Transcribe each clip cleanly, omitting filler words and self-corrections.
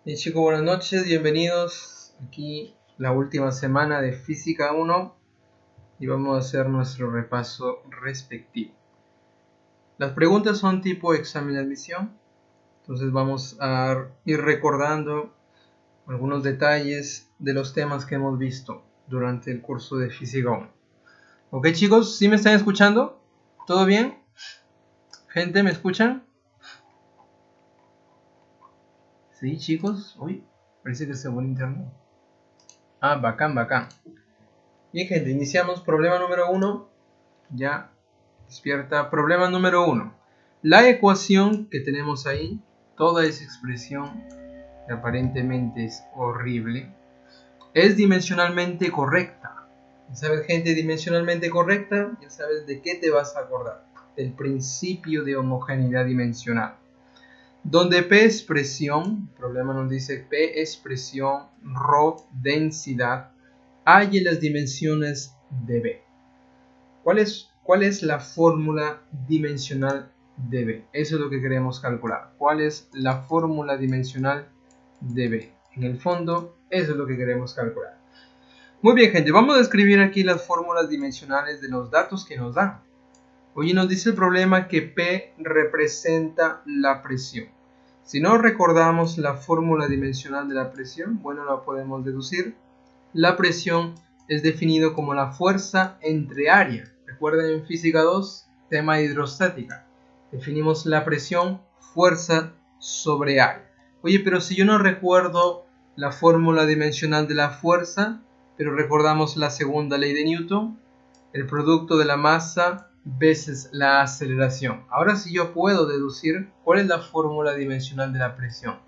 Bien chicos, buenas noches, bienvenidos aquí la última semana de Física 1 y vamos a hacer nuestro repaso respectivo. Las preguntas son tipo examen de admisión, entonces vamos a ir recordando algunos detalles de los temas que hemos visto durante el curso de Física 1. Ok chicos, ¿sí me están escuchando? ¿Todo bien? ¿Gente, me escuchan? Sí chicos, uy, parece que se fue el internet. Ah, bacán. Bien gente, iniciamos problema número 1. Ya despierta. Problema número 1. La ecuación que tenemos ahí, toda esa expresión que aparentemente es horrible, es dimensionalmente correcta. ¿Ya sabes, gente, dimensionalmente correcta? Ya sabes de qué te vas a acordar. Del principio de homogeneidad dimensional. Donde P es presión, el problema nos dice P es presión, ρ densidad, hay en las dimensiones de B. ¿Cuál es la fórmula dimensional de B? Eso es lo que queremos calcular. ¿Cuál es la fórmula dimensional de B? En el fondo, eso es lo que queremos calcular. Muy bien, gente, vamos a escribir aquí las fórmulas dimensionales de los datos que nos dan. Hoy nos dice el problema que P representa la presión. Si no recordamos la fórmula dimensional de la presión, bueno, la podemos deducir. La presión es definido como la fuerza entre área. Recuerden en física 2, tema hidrostática. Definimos la presión, fuerza sobre área. Oye, pero si yo no recuerdo la fórmula dimensional de la fuerza, pero recordamos la segunda ley de Newton, el producto de la masa veces la aceleración. Ahora sí yo puedo deducir cuál es la fórmula dimensional de la presión.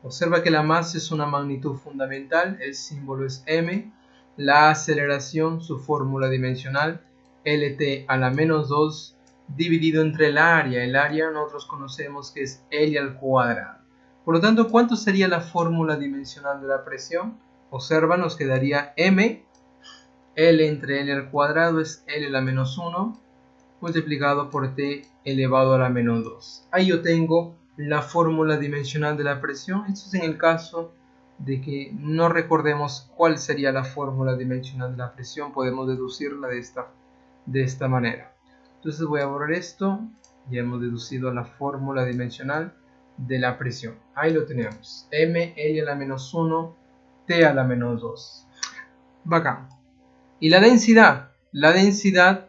Observa que la masa es una magnitud fundamental, el símbolo es m, la aceleración, su fórmula dimensional, Lt a la menos 2 dividido entre el área nosotros conocemos que es L al cuadrado. Por lo tanto, ¿cuánto sería la fórmula dimensional de la presión? Observa, nos quedaría m, L entre L al cuadrado es L a la menos 1, multiplicado por T elevado a la menos 2. Ahí yo tengo la fórmula dimensional de la presión. Esto es en el caso de que no recordemos cuál sería la fórmula dimensional de la presión, podemos deducirla de esta manera. Entonces voy a borrar esto. Ya hemos deducido la fórmula dimensional de la presión. Ahí lo tenemos. M, L a la menos 1, T a la menos 2. Bacán. Y la densidad. La densidad,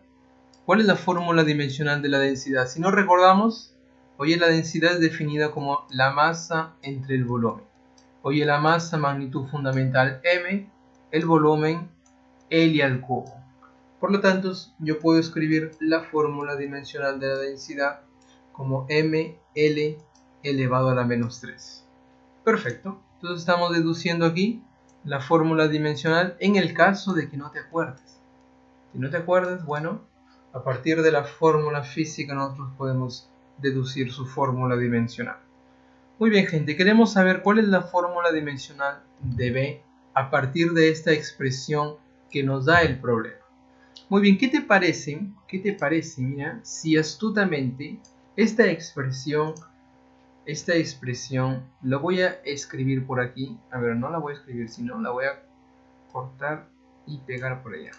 ¿cuál es la fórmula dimensional de la densidad? Si no recordamos, oye, la densidad es definida como la masa entre el volumen. Oye, la masa, magnitud fundamental m, el volumen L al cubo. Por lo tanto, yo puedo escribir la fórmula dimensional de la densidad como mL elevado a la menos 3. Perfecto. Entonces estamos deduciendo aquí la fórmula dimensional en el caso de que no te acuerdes. Si no te acuerdas, bueno, a partir de la fórmula física nosotros podemos deducir su fórmula dimensional. Muy bien, gente, queremos saber cuál es la fórmula dimensional de B a partir de esta expresión que nos da el problema. Muy bien, ¿qué te parece? Mira, si astutamente esta expresión la voy a escribir por aquí. A ver, no la voy a escribir, sino la voy a cortar y pegar por allá.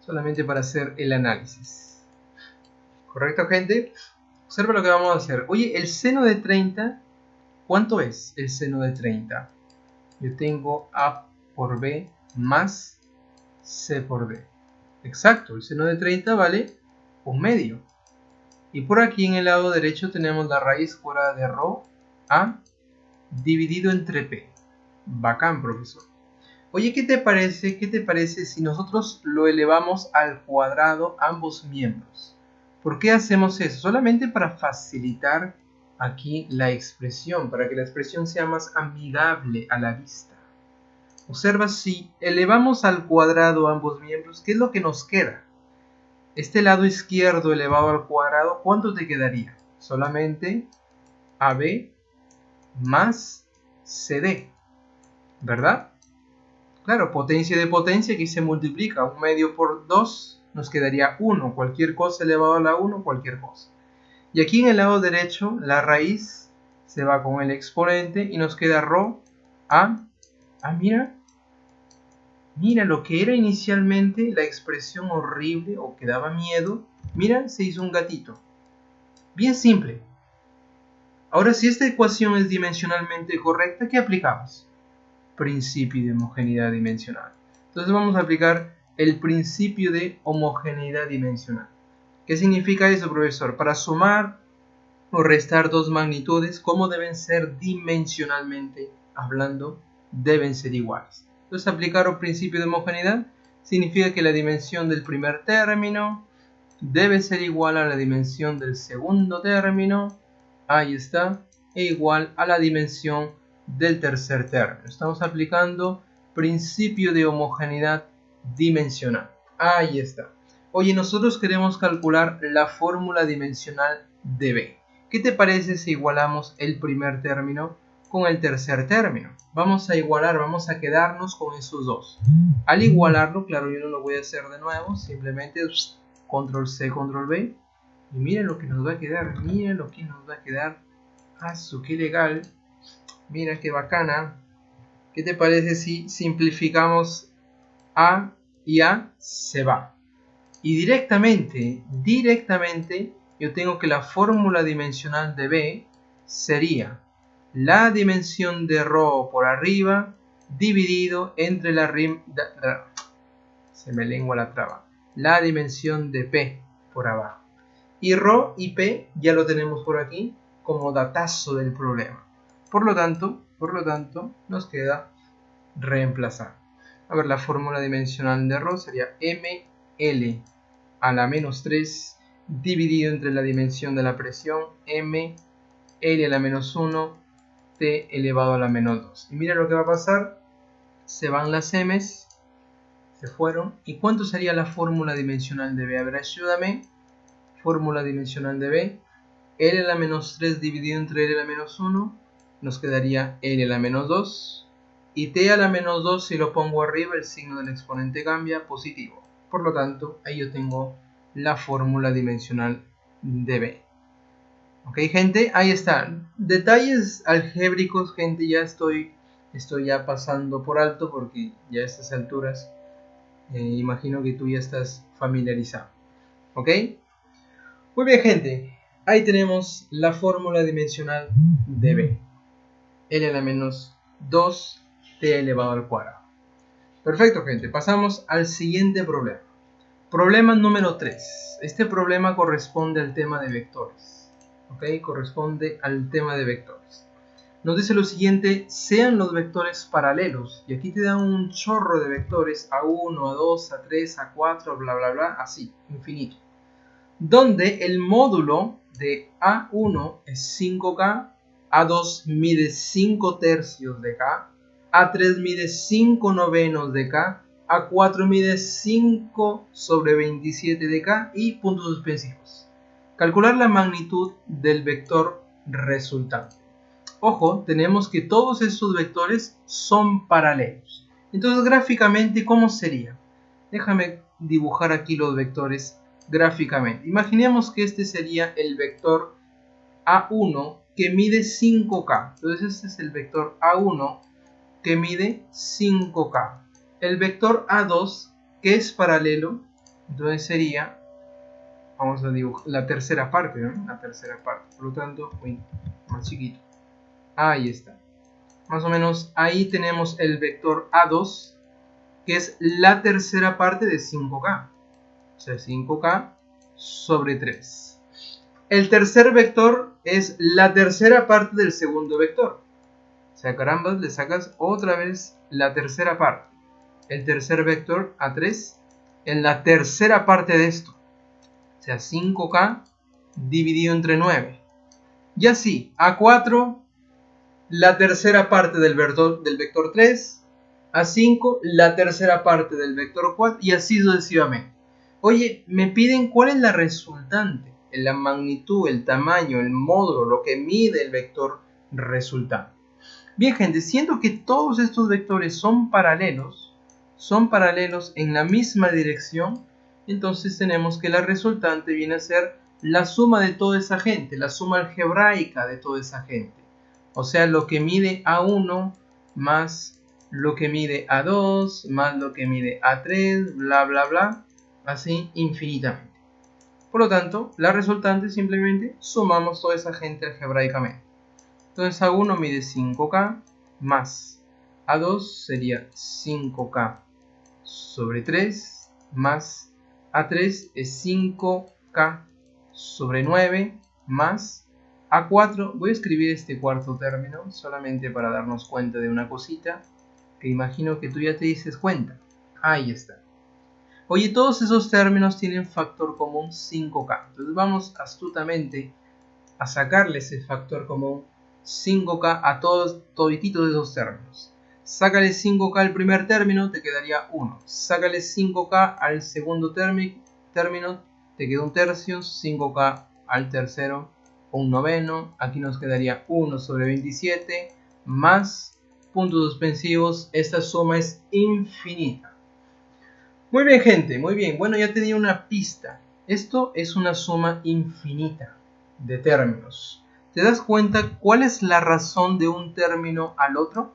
Solamente para hacer el análisis. ¿Correcto, gente? Observa lo que vamos a hacer. Oye, el seno de 30, ¿cuánto es el seno de 30? Yo tengo A por B más C por D. Exacto, el seno de 30 vale 1/2. Y por aquí en el lado derecho tenemos la raíz cuadrada de ρ A dividido entre P. Bacán, profesor. Oye, ¿qué te parece si nosotros lo elevamos al cuadrado ambos miembros? ¿Por qué hacemos eso? Solamente para facilitar aquí la expresión, para que la expresión sea más amigable a la vista. Observa, si elevamos al cuadrado ambos miembros, ¿qué es lo que nos queda? Este lado izquierdo elevado al cuadrado, ¿cuánto te quedaría? Solamente AB más CD, ¿verdad? Claro, potencia de potencia, aquí se multiplica. 1/2 por 2 nos quedaría 1. Cualquier cosa elevado a la 1, cualquier cosa. Y aquí en el lado derecho, la raíz se va con el exponente y nos queda ρ A. Mira. Mira, lo que era inicialmente la expresión horrible o que daba miedo, mira, se hizo un gatito. Bien simple. Ahora, si esta ecuación es dimensionalmente correcta, ¿qué aplicamos? Principio de homogeneidad dimensional. Entonces vamos a aplicar el principio de homogeneidad dimensional. ¿Qué significa eso, profesor? Para sumar o restar dos magnitudes, ¿cómo deben ser dimensionalmente hablando? Deben ser iguales. Entonces, aplicar el principio de homogeneidad significa que la dimensión del primer término debe ser igual a la dimensión del segundo término, ahí está, e igual a la dimensión del tercer término. Estamos aplicando principio de homogeneidad dimensional. Ahí está. Oye, nosotros queremos calcular la fórmula dimensional de B. ¿Qué te parece si igualamos el primer término con el tercer término? Vamos a igualar, vamos a quedarnos con esos dos. Al igualarlo, claro, yo no lo voy a hacer de nuevo, simplemente control C, control B. Y miren lo que nos va a quedar, miren lo que nos va a quedar. ¡Qué legal! Mira qué bacana. ¿Qué te parece si simplificamos A y A se va? Y directamente, yo tengo que la fórmula dimensional de B sería la dimensión de ρ por arriba dividido entre se me lengua la traba, la dimensión de P por abajo. Y ρ y P ya lo tenemos por aquí como datazo del problema. Por lo tanto, nos queda reemplazar. A ver, la fórmula dimensional de ρ sería ml a la menos 3 dividido entre la dimensión de la presión m L a la menos 1 T elevado a la menos 2. Y mira lo que va a pasar. Se van las m's, se fueron. ¿Y cuánto sería la fórmula dimensional de B? A ver, ayúdame. Fórmula dimensional de B. L a la menos 3 dividido entre L a la menos 1 nos quedaría L a la menos 2. Y T a la menos 2, si lo pongo arriba, el signo del exponente cambia, positivo. Por lo tanto, ahí yo tengo la fórmula dimensional de B. Ok, gente, ahí está. Detalles algébricos, gente, ya estoy ya pasando por alto porque ya a estas alturas imagino que tú ya estás familiarizado. Ok, muy bien, gente. Ahí tenemos la fórmula dimensional de B. L a la menos 2 T elevado al cuadrado. Perfecto, gente. Pasamos al siguiente problema. Problema número 3. Este problema corresponde al tema de vectores. ¿Ok? Corresponde al tema de vectores. Nos dice lo siguiente: sean los vectores paralelos. Y aquí te dan un chorro de vectores: A1, A2, A3, A4, bla, bla, bla, así, infinito. Donde el módulo de A1 es 5K, A2 mide 5 tercios de K, A3 mide 5 novenos de K, A4 mide 5 sobre 27 de K y puntos suspensivos. Calcular la magnitud del vector resultante. Ojo, tenemos que todos estos vectores son paralelos. Entonces, gráficamente, ¿cómo sería? Déjame dibujar aquí los vectores gráficamente. Imaginemos que este sería el vector A1 que mide 5K. Entonces este es el vector A1 que mide 5K. El vector A2 que es paralelo, entonces sería, vamos a dibujar la tercera parte, ¿no? La tercera parte, por lo tanto, más chiquito. Ahí está. Más o menos ahí tenemos el vector A2 que es la tercera parte de 5K. O sea, 5K sobre 3. El tercer vector es la tercera parte del segundo vector. O sea, caramba, le sacas otra vez la tercera parte. El tercer vector, A3, en la tercera parte de esto. O sea, 5K dividido entre 9. Y así, A4, la tercera parte del vector 3. A5, la tercera parte del vector 4. Y así sucesivamente. Oye, me piden cuál es la resultante, la magnitud, el tamaño, el módulo, lo que mide el vector resultante. Bien, gente, siendo que todos estos vectores son paralelos en la misma dirección, entonces tenemos que la resultante viene a ser la suma de toda esa gente, la suma algebraica de toda esa gente. O sea, lo que mide A1 más lo que mide A2 más lo que mide A3, bla bla bla, así infinitamente. Por lo tanto, la resultante simplemente sumamos toda esa gente algebraicamente. Entonces A1 mide 5K más A2 sería 5K sobre 3 más A3 es 5K sobre 9 más A4. Voy a escribir este cuarto término solamente para darnos cuenta de una cosita que imagino que tú ya te dices cuenta. Ahí está. Oye, todos esos términos tienen factor común 5K. Entonces vamos astutamente a sacarle ese factor común 5K a todititos de esos términos. Sácale 5K al primer término, te quedaría 1. Sácale 5K al segundo término, te queda un tercio. 5K al tercero, un noveno. Aquí nos quedaría 1 sobre 27 más puntos suspensivos. Esta suma es infinita. Muy bien, gente, muy bien. Bueno, ya te di una pista. Esto es una suma infinita de términos. ¿Te das cuenta cuál es la razón de un término al otro?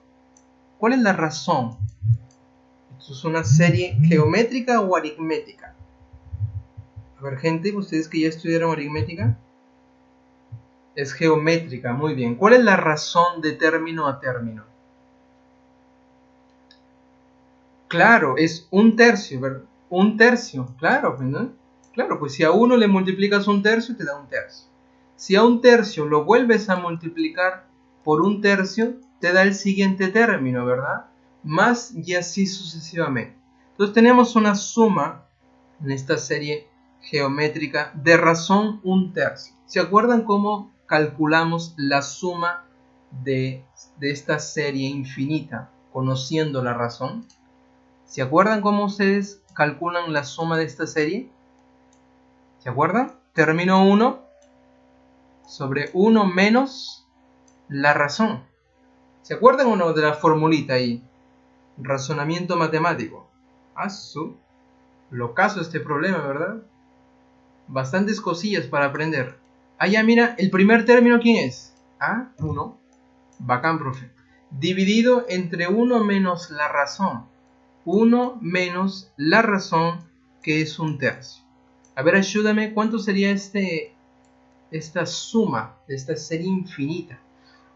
¿Cuál es la razón? ¿Esto es una serie geométrica o aritmética? A ver, gente, ustedes que ya estudiaron aritmética. Es geométrica, muy bien. ¿Cuál es la razón de término a término? Claro, es un tercio, ¿verdad? Un tercio, claro, ¿no? Claro, pues si a uno le multiplicas un tercio, te da un tercio. Si a un tercio lo vuelves a multiplicar por un tercio, te da el siguiente término, ¿verdad? Más y así sucesivamente. Entonces tenemos una suma en esta serie geométrica de razón un tercio. ¿Se acuerdan cómo calculamos la suma de esta serie infinita conociendo la razón? ¿Se acuerdan cómo ustedes calculan la suma de esta serie? ¿Se acuerdan? Término 1 sobre 1 menos la razón. ¿Se acuerdan o no de la formulita ahí? Razonamiento matemático. Locazo este problema, ¿verdad? Bastantes cosillas para aprender. Allá mira, el primer término, ¿quién es? A1. Bacán, profe. Dividido entre 1 menos la razón. 1 menos la razón, que es un tercio. A ver, ayúdame, ¿cuánto sería esta suma de esta serie infinita?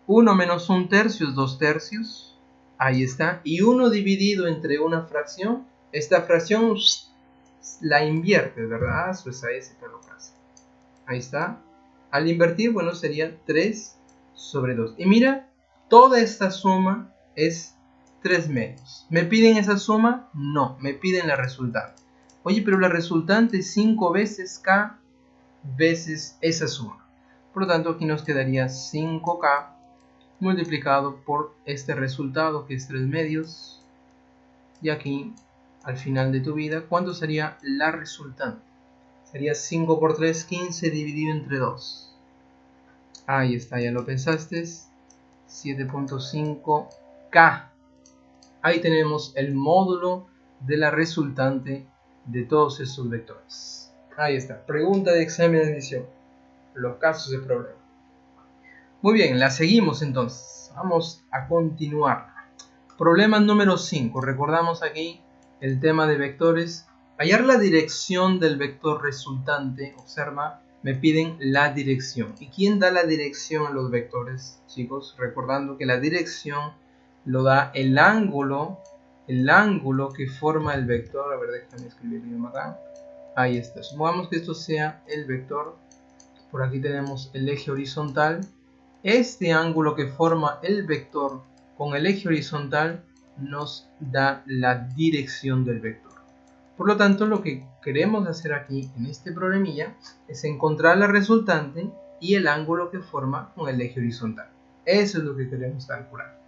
1 menos un tercio es 2 tercios. Ahí está. Y 1 dividido entre una fracción. Esta fracción la invierte, ¿verdad? Pues ahí se te lo pasa. Ahí está. Al invertir, bueno, sería 3 sobre 2. Y mira, toda esta suma es 3 medios. ¿Me piden esa suma? No, me piden la resultante. Oye, pero la resultante es 5 veces K veces esa suma. Por lo tanto, aquí nos quedaría 5K multiplicado por este resultado que es 3 medios. Y aquí, al final de tu vida, ¿cuánto sería la resultante? Sería 5 por 3, 15 dividido entre 2. Ahí está, ya lo pensaste. 7.5K. Ahí tenemos el módulo de la resultante de todos estos vectores. Ahí está, pregunta de examen de admisión. Los casos de problema. Muy bien, la seguimos entonces. Vamos a continuar. Problema número 5. Recordamos aquí el tema de vectores. Hallar la dirección del vector resultante. Observa, me piden la dirección. ¿Y quién da la dirección a los vectores, chicos? Recordando que la dirección lo da el ángulo que forma el vector. A ver, déjame escribirlo acá. Ahí está. Supongamos que esto sea el vector. Por aquí tenemos el eje horizontal. Este ángulo que forma el vector con el eje horizontal nos da la dirección del vector. Por lo tanto, lo que queremos hacer aquí en este problemilla es encontrar la resultante y el ángulo que forma con el eje horizontal. Eso es lo que queremos calcular.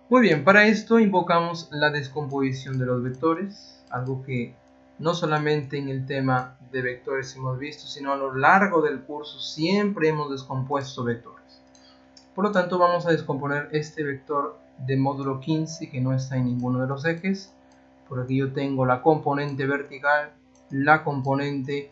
Muy bien, para esto invocamos la descomposición de los vectores, algo que no solamente en el tema de vectores hemos visto, sino a lo largo del curso siempre hemos descompuesto vectores. Por lo tanto, vamos a descomponer este vector de módulo 15 que no está en ninguno de los ejes. Por aquí yo tengo la componente vertical, la componente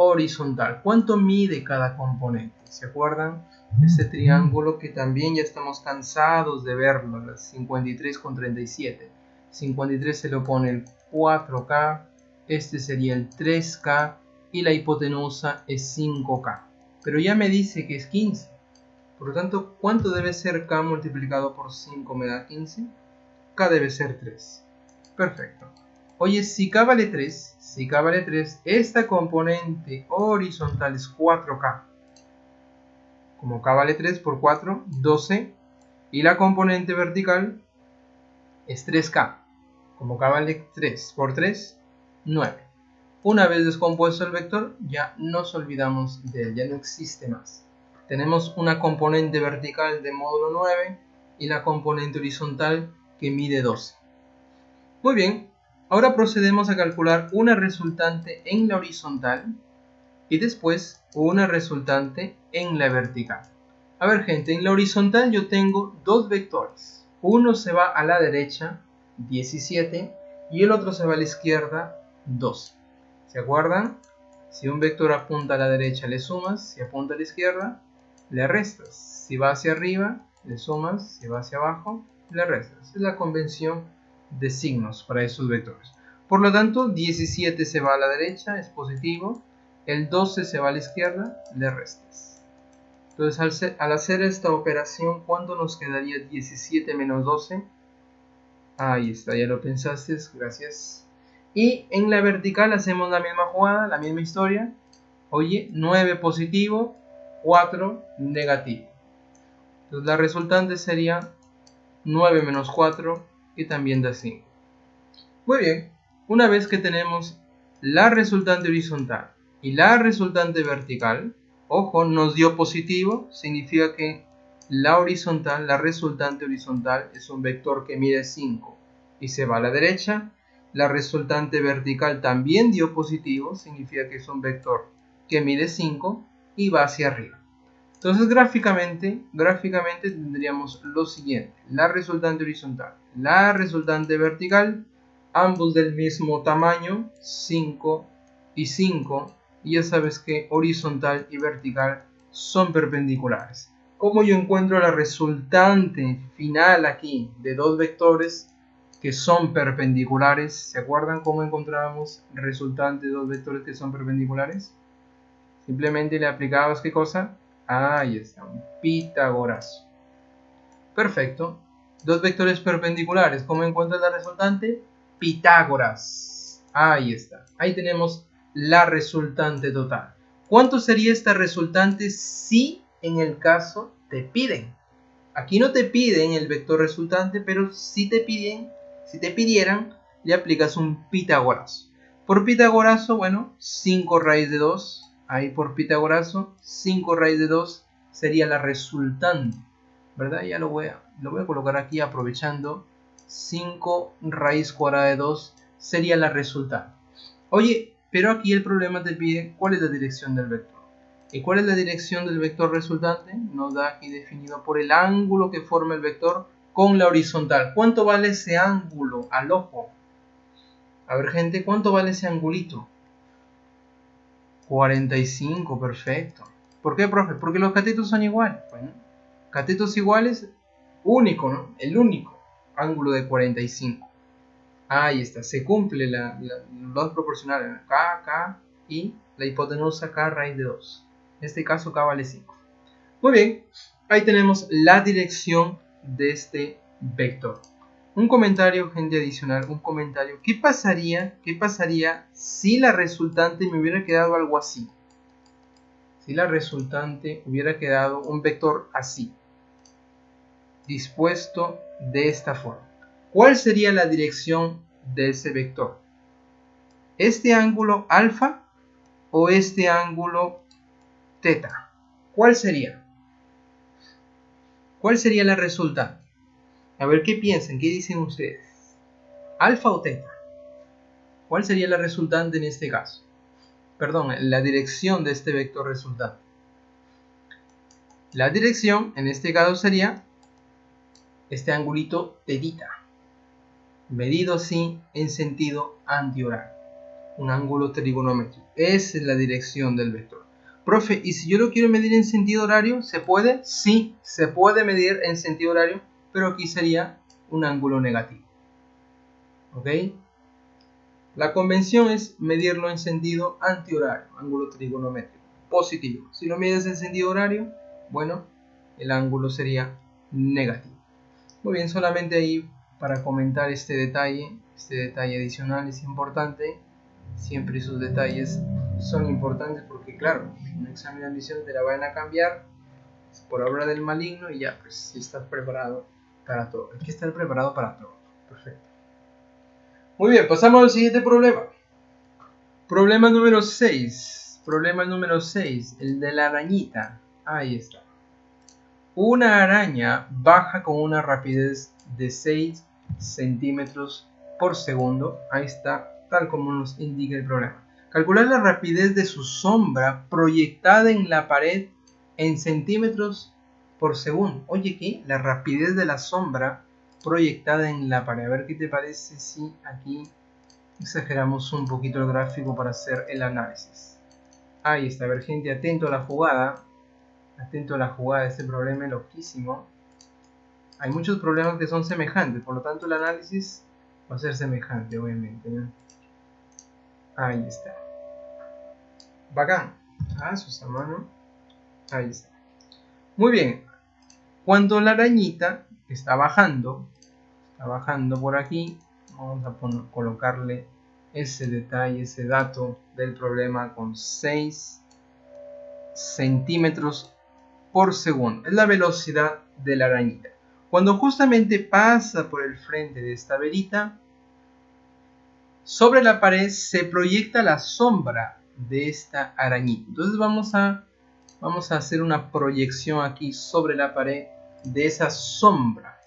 horizontal. ¿Cuánto mide cada componente? ¿Se acuerdan? Este triángulo que también ya estamos cansados de verlo, las 53,37. 53 se le opone el 4K, este sería el 3K y la hipotenusa es 5K. Pero ya me dice que es 15. Por lo tanto, ¿cuánto debe ser K multiplicado por 5 me da 15? K debe ser 3. Perfecto. Oye, si K vale 3, esta componente horizontal es 4K. Como K vale 3 por 4, 12. Y la componente vertical es 3K. Como K vale 3 por 3, 9. Una vez descompuesto el vector, ya nos olvidamos de él, ya no existe más. Tenemos una componente vertical de módulo 9 y la componente horizontal que mide 12. Muy bien, ahora procedemos a calcular una resultante en la horizontal y después una resultante en la vertical. A ver, gente, en la horizontal yo tengo dos vectores. Uno se va a la derecha, 17, y el otro se va a la izquierda, 12. ¿Se acuerdan? Si un vector apunta a la derecha le sumas, si apunta a la izquierda le restas. Si va hacia arriba le sumas, si va hacia abajo le restas. Es la convención de signos para esos vectores. Por lo tanto, 17 se va a la derecha, es positivo. El 12 se va a la izquierda, le restas. Entonces, al hacer esta operación, ¿cuánto nos quedaría 17 menos 12? Ahí está, ya lo pensaste, gracias. Y en la vertical hacemos la misma jugada, la misma historia. Oye, 9 positivo, 4 negativo. Entonces la resultante sería 9 menos 4, que también da 5. Muy bien, una vez que tenemos la resultante horizontal y la resultante vertical, ojo, nos dio positivo, significa que la horizontal, la resultante horizontal es un vector que mide 5 y se va a la derecha. La resultante vertical también dio positivo, significa que es un vector que mide 5 y va hacia arriba. Entonces gráficamente tendríamos lo siguiente: la resultante horizontal, la resultante vertical, ambos del mismo tamaño, 5 y 5, y ya sabes que horizontal y vertical son perpendiculares. ¿Cómo yo encuentro la resultante final aquí de dos vectores que son perpendiculares? ¿Se acuerdan cómo encontrábamos resultante de dos vectores que son perpendiculares? Simplemente le aplicabas, ¿qué cosa? Ahí está, un Pitágoras. Perfecto. Dos vectores perpendiculares. ¿Cómo encuentras la resultante? Pitágoras. Ahí está. Ahí tenemos la resultante total. ¿Cuánto sería esta resultante si en el caso te piden? Aquí no te piden el vector resultante, pero si te pidieran, le aplicas un Pitágoras. Por Pitágoraso, bueno, 5 raíz de 2. Ahí por Pitágoraso, 5 raíz de 2 sería la resultante, ¿verdad? Ya lo voy a colocar aquí aprovechando. 5 raíz cuadrada de 2 sería la resultante. Oye, pero aquí el problema te pide cuál es la dirección del vector. ¿Y cuál es la dirección del vector resultante? Nos da aquí definido por el ángulo que forma el vector con la horizontal. ¿Cuánto vale ese ángulo al ojo? A ver, gente, ¿cuánto vale ese angulito? 45, perfecto. ¿Por qué, profe? Porque los catetos son iguales. Bueno, catetos iguales, único, ¿no? El único ángulo de 45. Ahí está, se cumple los dos proporcionales, K y la hipotenusa K raíz de 2. En este caso K vale 5. Muy bien, ahí tenemos la dirección de este vector. Un comentario, gente, adicional, un comentario. ¿Qué pasaría si la resultante me hubiera quedado algo así? Si la resultante hubiera quedado un vector así, dispuesto de esta forma. ¿Cuál sería la dirección de ese vector? ¿Este ángulo alfa o este ángulo teta? ¿Cuál sería? ¿Cuál sería la resultante? A ver qué piensan, qué dicen ustedes. ¿Alfa o teta? ¿Cuál sería la resultante en este caso? Perdón, la dirección de este vector resultante. La dirección en este caso sería este angulito tetita, medido así en sentido antihorario. un ángulo trigonométrico. Esa es la dirección del vector. Profe, ¿y si yo lo quiero medir en sentido horario? ¿Se puede? Sí, se puede medir en sentido horario, pero aquí sería un ángulo negativo. ¿Ok? La convención es medirlo en sentido antihorario, ángulo trigonométrico, positivo. Si lo mides en sentido horario, bueno, el ángulo sería negativo. Muy bien, solamente ahí para comentar este detalle adicional es importante. Siempre esos detalles son importantes porque, claro, un examen de admisión te la van a cambiar por obra del maligno y ya, pues, si estás preparado para todo. Hay que estar preparado para todo. Perfecto. Muy bien, pasamos al siguiente problema. Problema número 6. Problema número 6, el de la arañita. Ahí está. Una araña baja con una rapidez de 6 centímetros por segundo. Ahí está, tal como nos indica el problema. Calcular la rapidez de su sombra proyectada en la pared en centímetros por segundo. Oye, ¿qué? La rapidez de la sombra proyectada en la pared. A ver qué te parece si aquí exageramos un poquito el gráfico para hacer el análisis. Ahí está, a ver, gente, atento a la jugada. Atento a la jugada, este problema es loquísimo. Hay muchos problemas que son semejantes, por lo tanto el análisis va a ser semejante, obviamente, ¿no? Ahí está. Bacán. Ah, eso está a mano. Ahí está. Muy bien. Cuando la arañita está bajando por aquí, vamos a colocarle ese detalle, ese dato del problema con 6 centímetros por segundo. Es la velocidad de la arañita. Cuando justamente pasa por el frente de esta velita, sobre la pared se proyecta la sombra de esta arañita. Entonces vamos a hacer una proyección aquí sobre la pared de esa sombra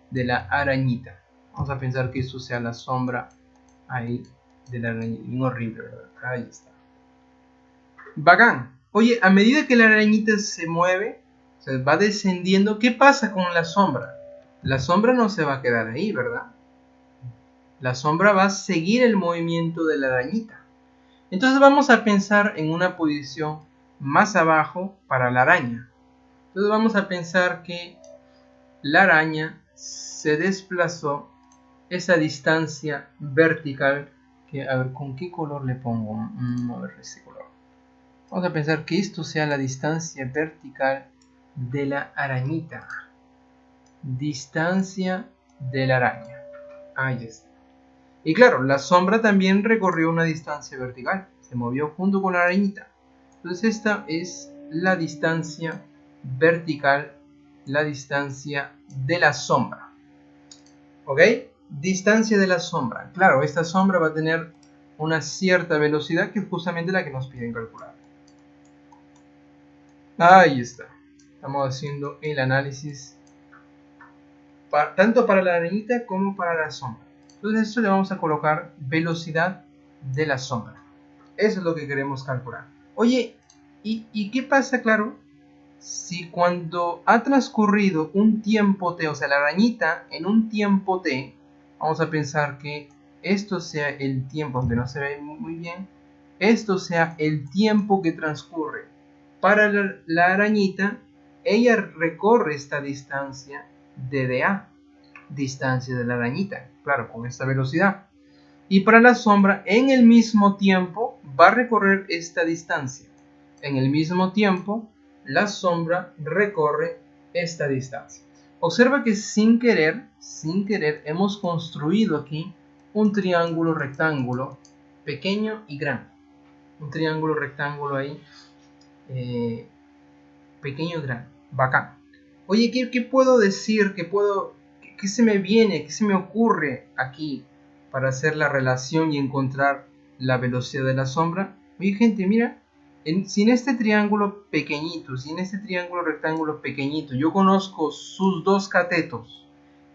de la arañita. Vamos a pensar que esto sea la sombra ahí de la arañita. Bien horrible, ¿verdad? Ahí está. Bacán. Oye, a medida que la arañita se mueve, o sea, va descendiendo, ¿qué pasa con la sombra? La sombra no se va a quedar ahí, ¿verdad? La sombra va a seguir el movimiento de la arañita. Entonces vamos a pensar en una posición más abajo para la araña. Entonces vamos a pensar que la araña se desplazó esa distancia vertical que, a ver, ¿con qué color le pongo? A ver, ese color. Vamos a pensar que esto sea la distancia vertical de la arañita. Distancia de la araña. Ahí está. Y claro, la sombra también recorrió una distancia vertical. Se movió junto con la arañita. Entonces esta es la distancia vertical, la distancia de la sombra. ¿Ok? Distancia de la sombra. Claro, esta sombra va a tener una cierta velocidad que es justamente la que nos piden calcular. Ahí está. Estamos haciendo el análisis tanto para la arañita como para la sombra. Entonces esto le vamos a colocar velocidad de la sombra. Eso es lo que queremos calcular. Oye, ¿y qué pasa, claro, si cuando ha transcurrido un tiempo t, o sea, la arañita en un tiempo t, vamos a pensar que esto sea el tiempo, aunque no se ve muy bien, esto sea el tiempo que transcurre para la arañita, ella recorre esta distancia dA, distancia de la arañita, claro, con esta velocidad. Y para la sombra, en el mismo tiempo, va a recorrer esta distancia. En el mismo tiempo, la sombra recorre esta distancia. Observa que sin querer, hemos construido aquí un triángulo rectángulo pequeño y grande. Un triángulo rectángulo ahí, pequeño y grande. Bacán. Oye, ¿qué puedo decir? ¿Qué se me viene? ¿Qué se me ocurre aquí para hacer la relación y encontrar la velocidad de la sombra? Oye, gente, mira, sin este triángulo pequeñito, sin este triángulo rectángulo pequeñito, yo conozco sus dos catetos.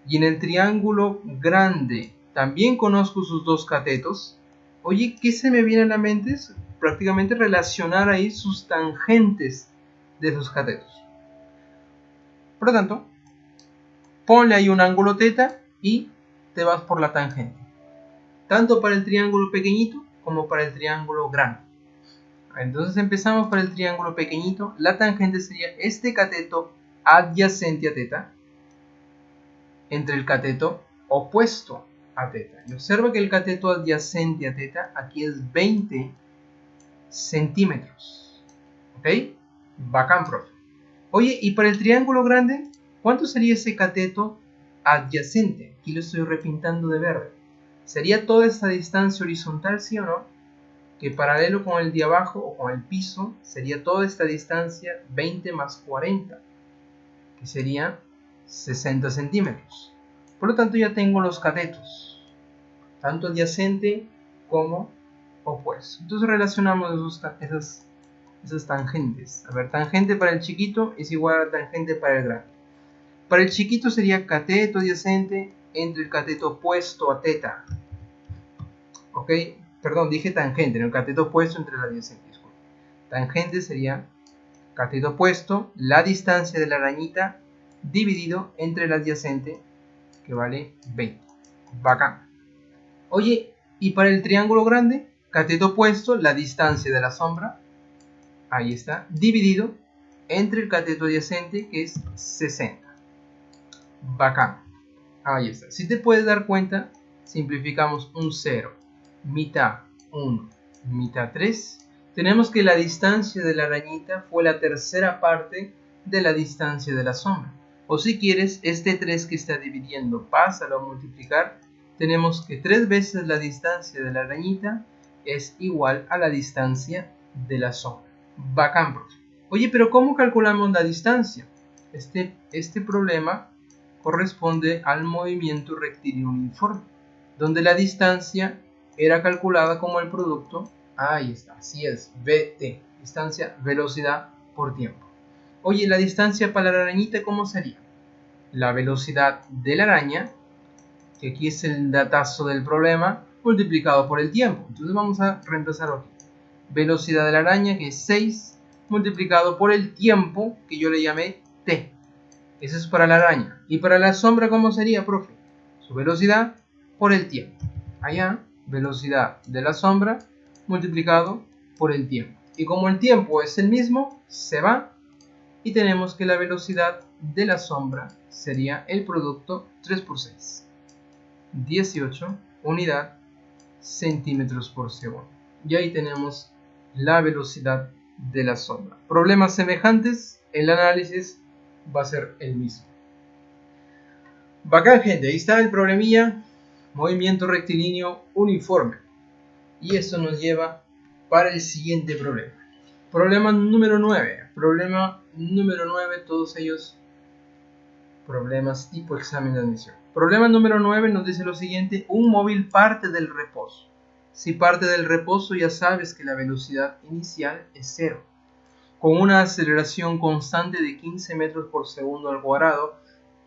Y en el triángulo grande también conozco sus dos catetos. Oye, ¿qué se me viene a la mente? Es prácticamente relacionar ahí sus tangentes de sus catetos. Por lo tanto, ponle ahí un ángulo θ y te vas por la tangente. tanto para el triángulo pequeñito como para el triángulo grande. Entonces empezamos para el triángulo pequeñito. La tangente sería este cateto adyacente a θ entre el cateto opuesto a θ. Y observa que el cateto adyacente a θ aquí es 20 centímetros. ¿Ok? Bacán, profe. Oye, y para el triángulo grande, ¿cuánto sería ese cateto adyacente? Aquí lo estoy repintando de verde. ¿Sería toda esta distancia horizontal, sí o no? Que paralelo con el de abajo o con el piso sería toda esta distancia 20 más 40, que sería 60 centímetros. Por lo tanto ya tengo los catetos, tanto adyacente como opuesto. Entonces relacionamos esas tangentes. A ver, tangente para el chiquito es igual a tangente para el grande. Para el chiquito sería cateto adyacente entre el cateto opuesto a θ. ¿Ok? Perdón, dije tangente, no el cateto opuesto entre la adyacente. Disculpe. Tangente sería cateto opuesto, la distancia de la arañita dividido entre la adyacente, que vale 20. Bacán. Oye, y para el triángulo grande, cateto opuesto, la distancia de la sombra, ahí está, dividido entre el cateto adyacente, que es 60. Bacán. Ahí está. Si te puedes dar cuenta, simplificamos un 0, mitad 1, mitad 3. Tenemos que la distancia de la arañita fue la tercera parte de la distancia de la sombra. O si quieres, este 3 que está dividiendo, pásalo a multiplicar. Tenemos que 3 veces la distancia de la arañita es igual a la distancia de la sombra. Bacán, profe. Oye, pero ¿cómo calculamos la distancia? Este problema corresponde al movimiento rectilíneo uniforme, donde la distancia era calculada como el producto, ahí está, así es, VT, distancia, velocidad por tiempo. Oye, la distancia para la arañita, ¿cómo sería? La velocidad de la araña, que aquí es el datazo del problema, multiplicado por el tiempo. Entonces vamos a reemplazar aquí. Velocidad de la araña, que es 6, multiplicado por el tiempo, que yo le llamé T. Eso es para la araña. ¿Y para la sombra cómo sería, profe? Su velocidad por el tiempo. Allá, velocidad de la sombra multiplicado por el tiempo. Y como el tiempo es el mismo, se va. Y tenemos que la velocidad de la sombra sería el producto 3 por 6. 18 unidad centímetros por segundo. Y ahí tenemos la velocidad de la sombra. Problemas semejantes, el análisis va a ser el mismo. Bacán, gente, ahí está el problemilla, movimiento rectilíneo uniforme. Y esto nos lleva para el siguiente problema. Problema número 9. Problema número 9, todos ellos problemas tipo examen de admisión. Problema número 9 nos dice lo siguiente: un móvil parte del reposo. Si parte del reposo, ya sabes que la velocidad inicial es 0. Con una aceleración constante de 15 metros por segundo al cuadrado,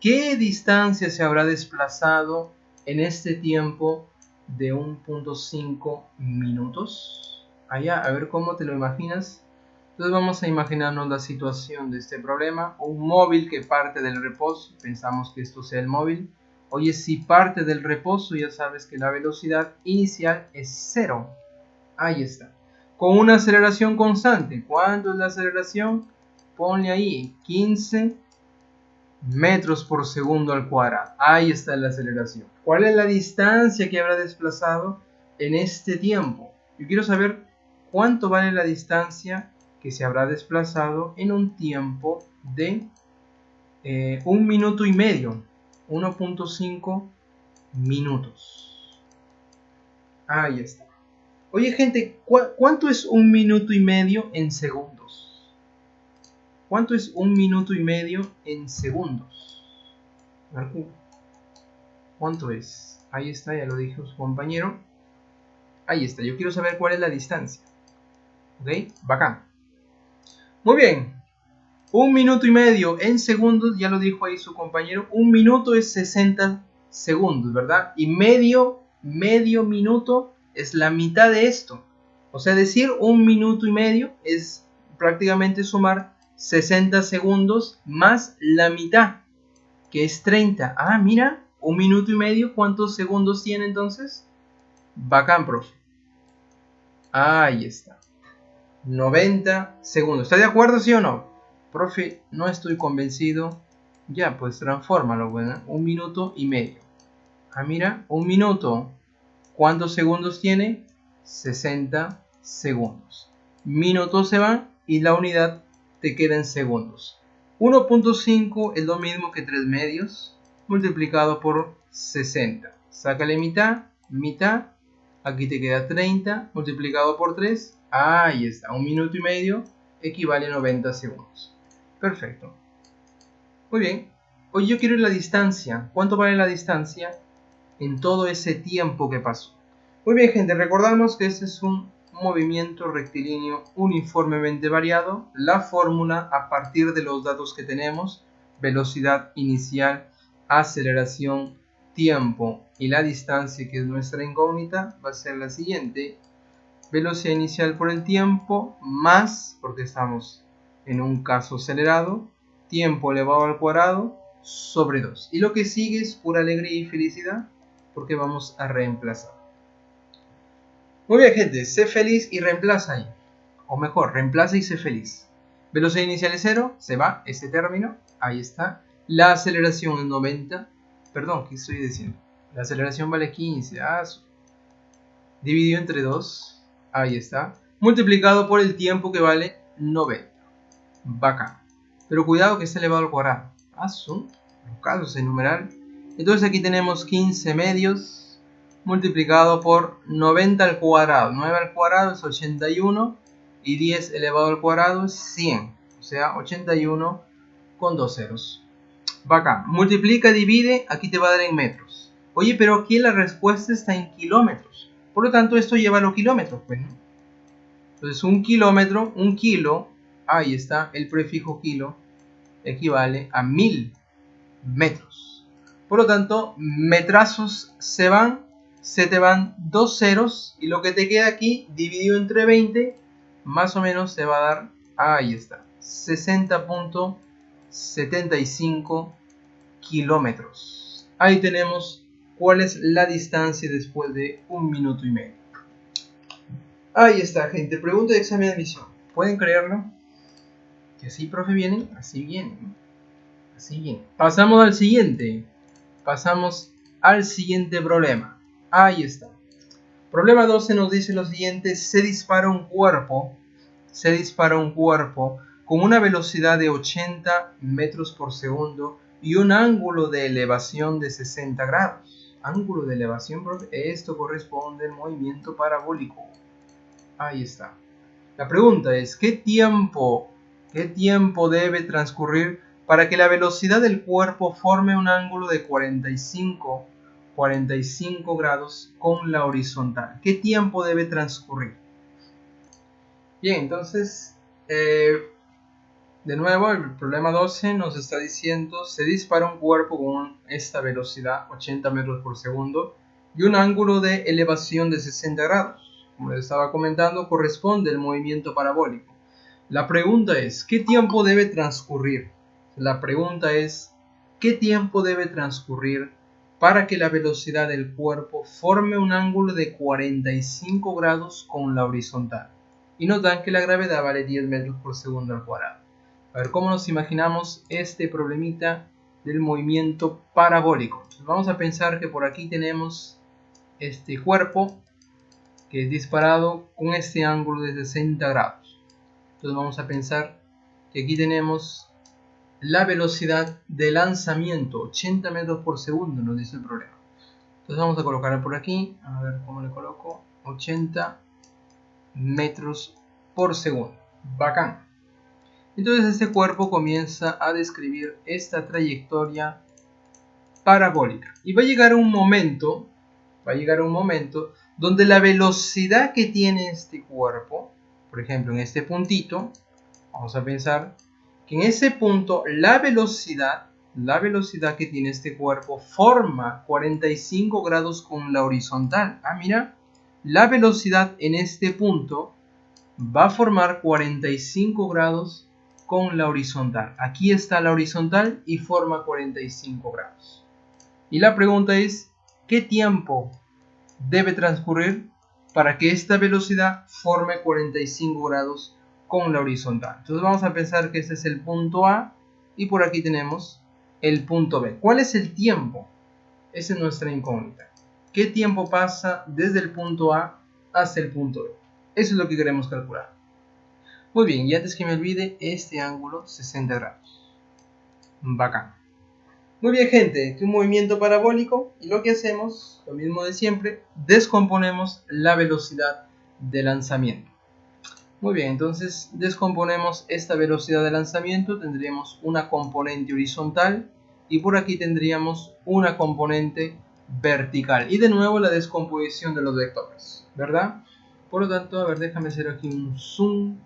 ¿qué distancia se habrá desplazado en este tiempo de 1.5 minutos? Allá, a ver cómo te lo imaginas. Entonces vamos a imaginarnos la situación de este problema. Un móvil que parte del reposo, pensamos que esto sea el móvil. Oye, si parte del reposo, ya sabes que la velocidad inicial es 0. Ahí está. Con una aceleración constante. ¿Cuánto es la aceleración? Ponle ahí 15 metros por segundo al cuadrado. Ahí está la aceleración. ¿Cuál es la distancia que habrá desplazado en este tiempo? Yo quiero saber cuánto vale la distancia que se habrá desplazado en un tiempo de 1 minuto y medio. 1.5 minutos. Ahí está. Oye, gente, ¿cuánto es 1 minuto y medio en segundos? ¿Cuánto es 1 minuto y medio en segundos? ¿Cuánto es? Ahí está, ya lo dijo su compañero. Ahí está, yo quiero saber cuál es la distancia. ¿Ok? Bacán. Muy bien. 1 minuto y medio en segundos, ya lo dijo ahí su compañero. 1 minuto es 60 segundos, ¿verdad? Y medio minuto es la mitad de esto. O sea, decir 1 minuto y medio es prácticamente sumar 60 segundos más la mitad, que es 30. Ah, mira, 1 minuto y medio, ¿cuántos segundos tiene entonces? Bacán, profe. Ahí está. 90 segundos. ¿Está de acuerdo, sí o no? Profe, no estoy convencido. Ya, pues transfórmalo, bueno. 1 minuto y medio. Ah, mira, 1 minuto. ¿Cuántos segundos tiene? 60 segundos. Minutos se van y la unidad te queda en segundos. 1.5 es lo mismo que 3 medios multiplicado por 60. Sácale mitad, mitad. Aquí te queda 30 multiplicado por 3. Ahí está, 1 minuto y medio equivale a 90 segundos. Perfecto. Muy bien. Hoy yo quiero la distancia. ¿Cuánto vale la distancia en todo ese tiempo que pasó? Muy bien, gente. Recordamos que este es un movimiento rectilíneo uniformemente variado. La fórmula a partir de los datos que tenemos, velocidad inicial, aceleración, tiempo y la distancia, que es nuestra incógnita, va a ser la siguiente: velocidad inicial por el tiempo más, porque estamos en un caso acelerado, tiempo elevado al cuadrado sobre 2. Y lo que sigue es pura alegría y felicidad, porque vamos a reemplazar. Muy bien, gente, sé feliz y reemplaza ahí. O mejor, reemplaza y sé feliz. Velocidad inicial es 0, se va ese término, ahí está. La aceleración es 90. Perdón, ¿qué estoy diciendo? La aceleración vale 15. Dividido entre 2, ahí está. Multiplicado por el tiempo, que vale 90. Bacán. Pero cuidado que está elevado al cuadrado. Son los casos en numeral. Entonces aquí tenemos 15 medios multiplicado por 90 al cuadrado. 9 al cuadrado es 81 y 10 elevado al cuadrado es 100. O sea, 81 con 2 ceros. Bacán. Multiplica, divide, aquí te va a dar en metros. Oye, pero aquí la respuesta está en kilómetros. Por lo tanto, esto lleva a los kilómetros, pues, ¿no? Entonces, un kilómetro, un kilo, ahí está, el prefijo kilo, equivale a 1000 metros. Por lo tanto, metrazos se te van 2 ceros, y lo que te queda aquí, dividido entre 20, más o menos te va a dar, ahí está, 60.75 kilómetros. Ahí tenemos cuál es la distancia después de 1 minuto y medio. Ahí está, gente. Pregunta de examen de admisión. ¿Pueden creerlo? Que así, profe, vienen. Así vienen. Así vienen. Pasamos al siguiente. Pasamos al siguiente problema. Ahí está. Problema 12 nos dice lo siguiente. Se dispara un cuerpo con una velocidad de 80 metros por segundo y un ángulo de elevación de 60 grados. Ángulo de elevación, profe. Esto corresponde al movimiento parabólico. Ahí está. La pregunta es, ¿qué tiempo debe transcurrir para que la velocidad del cuerpo forme un ángulo de 45 grados con la horizontal? ¿Qué tiempo debe transcurrir? Bien, entonces, de nuevo, el problema 12 nos está diciendo, se dispara un cuerpo con esta velocidad, 80 metros por segundo, y un ángulo de elevación de 60 grados. Como les estaba comentando, corresponde al movimiento parabólico. La pregunta es, ¿qué tiempo debe transcurrir? La pregunta es, ¿qué tiempo debe transcurrir para que la velocidad del cuerpo forme un ángulo de 45 grados con la horizontal? Y notan que la gravedad vale 10 metros por segundo al cuadrado. A ver, ¿cómo nos imaginamos este problemita del movimiento parabólico? Entonces, vamos a pensar que por aquí tenemos este cuerpo que es disparado con este ángulo de 60 grados. Entonces vamos a pensar que aquí tenemos la velocidad de lanzamiento, 80 metros por segundo, nos dice el problema. Entonces vamos a colocar por aquí, a ver cómo le coloco, 80 metros por segundo. Bacán. Entonces este cuerpo comienza a describir esta trayectoria parabólica. Y va a llegar un momento donde la velocidad que tiene este cuerpo, por ejemplo en este puntito, vamos a pensar que en ese punto la velocidad que tiene este cuerpo forma 45 grados con la horizontal. Mira, la velocidad en este punto va a formar 45 grados con la horizontal. Aquí está la horizontal y forma 45 grados. Y la pregunta es, ¿qué tiempo debe transcurrir para que esta velocidad forme 45 grados con la horizontal. Entonces vamos a pensar que este es el punto A y por aquí tenemos el punto B. ¿Cuál es el tiempo? Esa es nuestra incógnita. ¿Qué tiempo pasa desde el punto A hasta el punto B? Eso es lo que queremos calcular. Muy bien, y antes que me olvide, este ángulo 60 grados. Bacán. Muy bien, gente, este es un movimiento parabólico y lo que hacemos, lo mismo de siempre, descomponemos la velocidad de lanzamiento. Muy bien, entonces descomponemos esta velocidad de lanzamiento, tendríamos una componente horizontal y por aquí tendríamos una componente vertical. Y de nuevo la descomposición de los vectores, ¿verdad? Por lo tanto, a ver, déjame hacer aquí un zoom.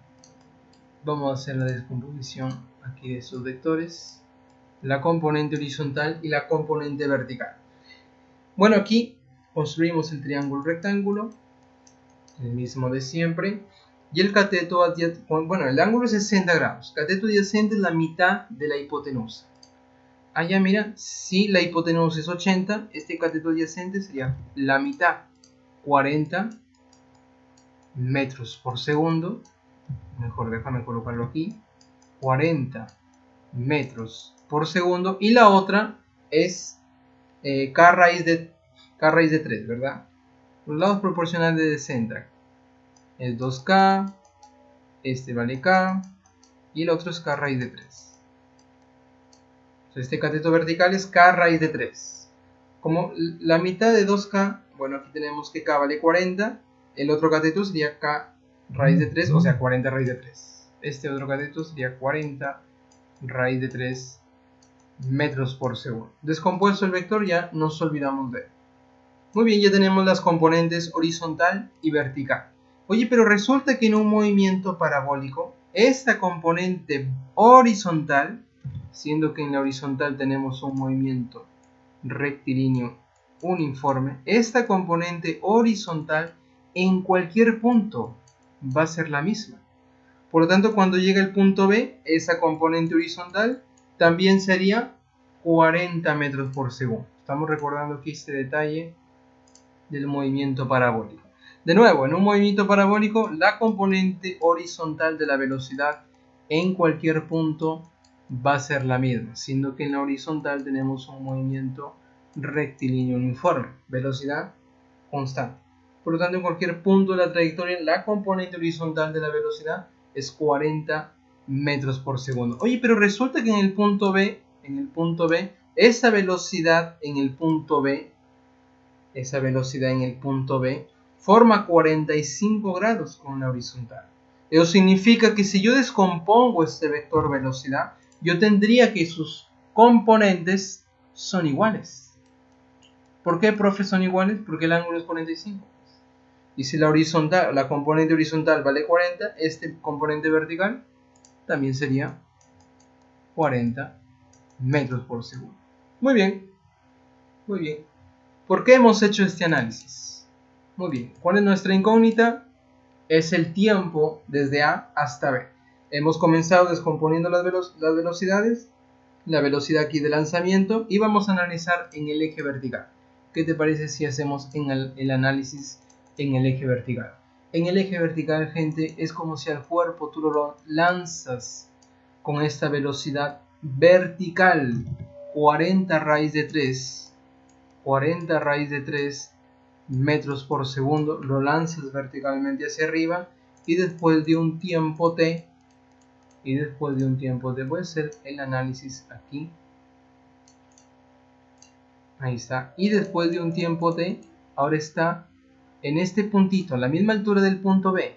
Vamos a hacer la descomposición aquí de estos vectores, la componente horizontal y la componente vertical. Bueno, aquí construimos el triángulo rectángulo, el mismo de siempre, y el cateto adyacente, bueno, el ángulo es 60 grados, cateto adyacente es la mitad de la hipotenusa. Allá mira, si la hipotenusa es 80, este cateto adyacente sería la mitad, 40 metros por segundo. Mejor déjame colocarlo aquí, 40 metros por segundo, y la otra es k raíz de 3, ¿verdad? Los lados proporcionales de 60 es 2k, este vale k y el otro es k raíz de 3. Este cateto vertical es k raíz de 3. Como la mitad de 2k, bueno, aquí tenemos que k vale 40, el otro cateto sería k raíz de 3, o sea 40 raíz de 3. Este otro cateto sería 40 raíz de 3 metros por segundo. Descompuesto el vector, ya nos olvidamos de él. Muy bien, ya tenemos las componentes horizontal y vertical. Oye, pero resulta que en un movimiento parabólico, esta componente horizontal, siendo que en la horizontal tenemos un movimiento rectilíneo uniforme, esta componente horizontal en cualquier punto va a ser la misma. Por lo tanto, cuando llega el punto B, esa componente horizontal también sería 40 metros por segundo. Estamos recordando aquí este detalle del movimiento parabólico. De nuevo, en un movimiento parabólico, la componente horizontal de la velocidad en cualquier punto va a ser la misma, siendo que en la horizontal tenemos un movimiento rectilíneo uniforme, velocidad constante. Por lo tanto, en cualquier punto de la trayectoria, la componente horizontal de la velocidad es 40 metros por segundo. Oye, pero resulta que en el punto B, esa velocidad en el punto B, forma 45 grados con la horizontal. Eso significa que si yo descompongo este vector velocidad, yo tendría que sus componentes son iguales. ¿Por qué, profe, son iguales? Porque el ángulo es 45. Y si la componente horizontal vale 40, este componente vertical también sería 40 metros por segundo. Muy bien, muy bien. ¿Por qué hemos hecho este análisis? Muy bien, ¿cuál es nuestra incógnita? Es el tiempo desde A hasta B. Hemos comenzado descomponiendo las velocidades, la velocidad aquí de lanzamiento, y vamos a analizar en el eje vertical. ¿Qué te parece si hacemos el análisis en el eje vertical? En el eje vertical, gente, es como si al cuerpo tú lo lanzas con esta velocidad vertical, 40 raíz de 3 metros por segundo, lo lanzas verticalmente hacia arriba y después de un tiempo t, voy a hacer el análisis aquí, ahí está, y después de un tiempo t, ahora está en este puntito, a la misma altura del punto B,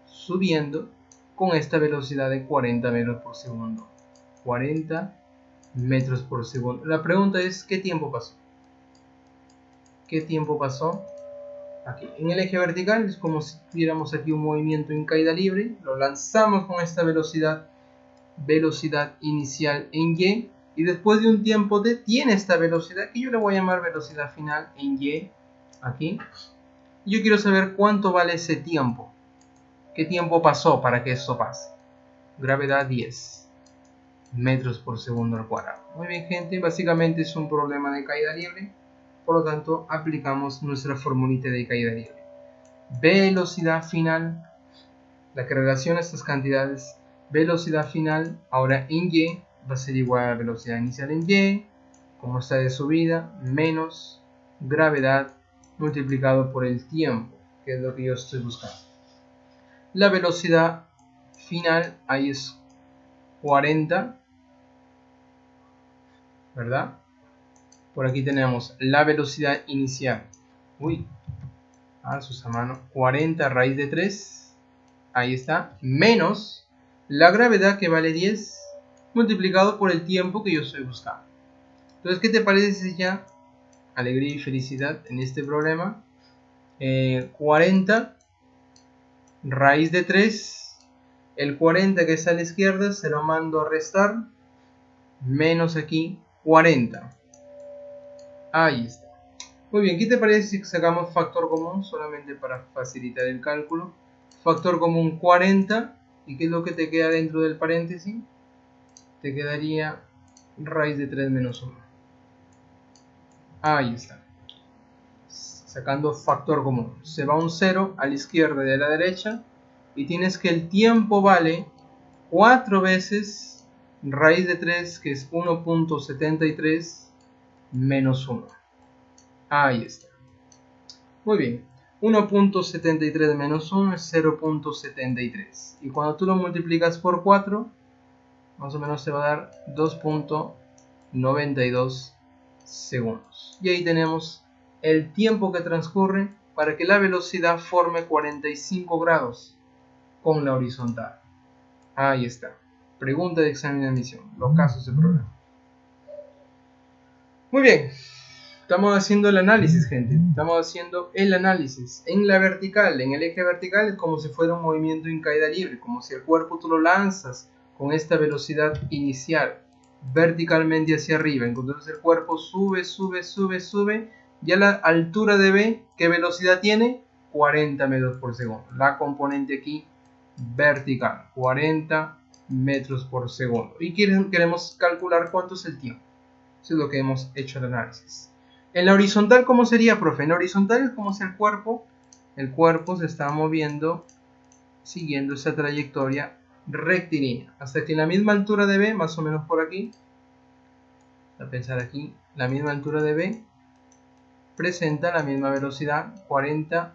subiendo con esta velocidad de 40 metros por segundo. 40 metros por segundo. La pregunta es, ¿qué tiempo pasó? ¿Qué tiempo pasó? Aquí. En el eje vertical es como si tuviéramos aquí un movimiento en caída libre. Lo lanzamos con esta velocidad inicial en Y. Y después de un tiempo t tiene esta velocidad que yo le voy a llamar velocidad final en Y. Aquí. Yo quiero saber cuánto vale ese tiempo. ¿Qué tiempo pasó para que esto pase? Gravedad 10 metros por segundo al cuadrado. Muy bien, gente. Básicamente es un problema de caída libre. Por lo tanto, aplicamos nuestra formulita de caída libre. Velocidad final, la que relaciona estas cantidades, velocidad final, ahora en Y, va a ser igual a la velocidad inicial en Y, como está de subida, menos gravedad multiplicado por el tiempo, que es lo que yo estoy buscando. La velocidad final ahí es 40, ¿verdad? Por aquí tenemos la velocidad inicial. Sus a mano. 40 raíz de 3. Ahí está. Menos la gravedad, que vale 10, multiplicado por el tiempo que yo estoy buscando. Entonces, ¿qué te parece si ya, alegría y felicidad en este problema? 40 raíz de 3. El 40 que está a la izquierda se lo mando a restar. Menos aquí 40. Ahí está. Muy bien, ¿qué te parece si sacamos factor común solamente para facilitar el cálculo? Factor común 40. ¿Y qué es lo que te queda dentro del paréntesis? Te quedaría raíz de 3 menos 1. Ahí está. Sacando factor común. Se va un 0 a la izquierda y a la derecha. Y tienes que el tiempo vale 4 veces raíz de 3, que es 1.73 menos 1. Ahí está. Muy bien. 1.73 menos 1 es 0.73. Y cuando tú lo multiplicas por 4, más o menos te va a dar 2.92 segundos. Y ahí tenemos el tiempo que transcurre para que la velocidad forme 45 grados con la horizontal. Ahí está. Pregunta de examen de admisión. Los casos de problema. Muy bien. Estamos haciendo el análisis, gente. Estamos haciendo el análisis. En la vertical, en el eje vertical, es como si fuera un movimiento en caída libre. Como si el cuerpo tú lo lanzas con esta velocidad inicial verticalmente hacia arriba. Entonces el cuerpo sube, sube, sube, sube. Y a la altura de B, ¿qué velocidad tiene? 40 metros por segundo. La componente aquí vertical, 40 metros por segundo. Y queremos calcular cuánto es el tiempo. Eso es lo que hemos hecho el análisis. En la horizontal, ¿cómo sería, profe? En la horizontal es como si el cuerpo se está moviendo siguiendo esa trayectoria rectilínea. Hasta que en la misma altura de B, más o menos por aquí, a pensar aquí, la misma altura de B, presenta la misma velocidad, 40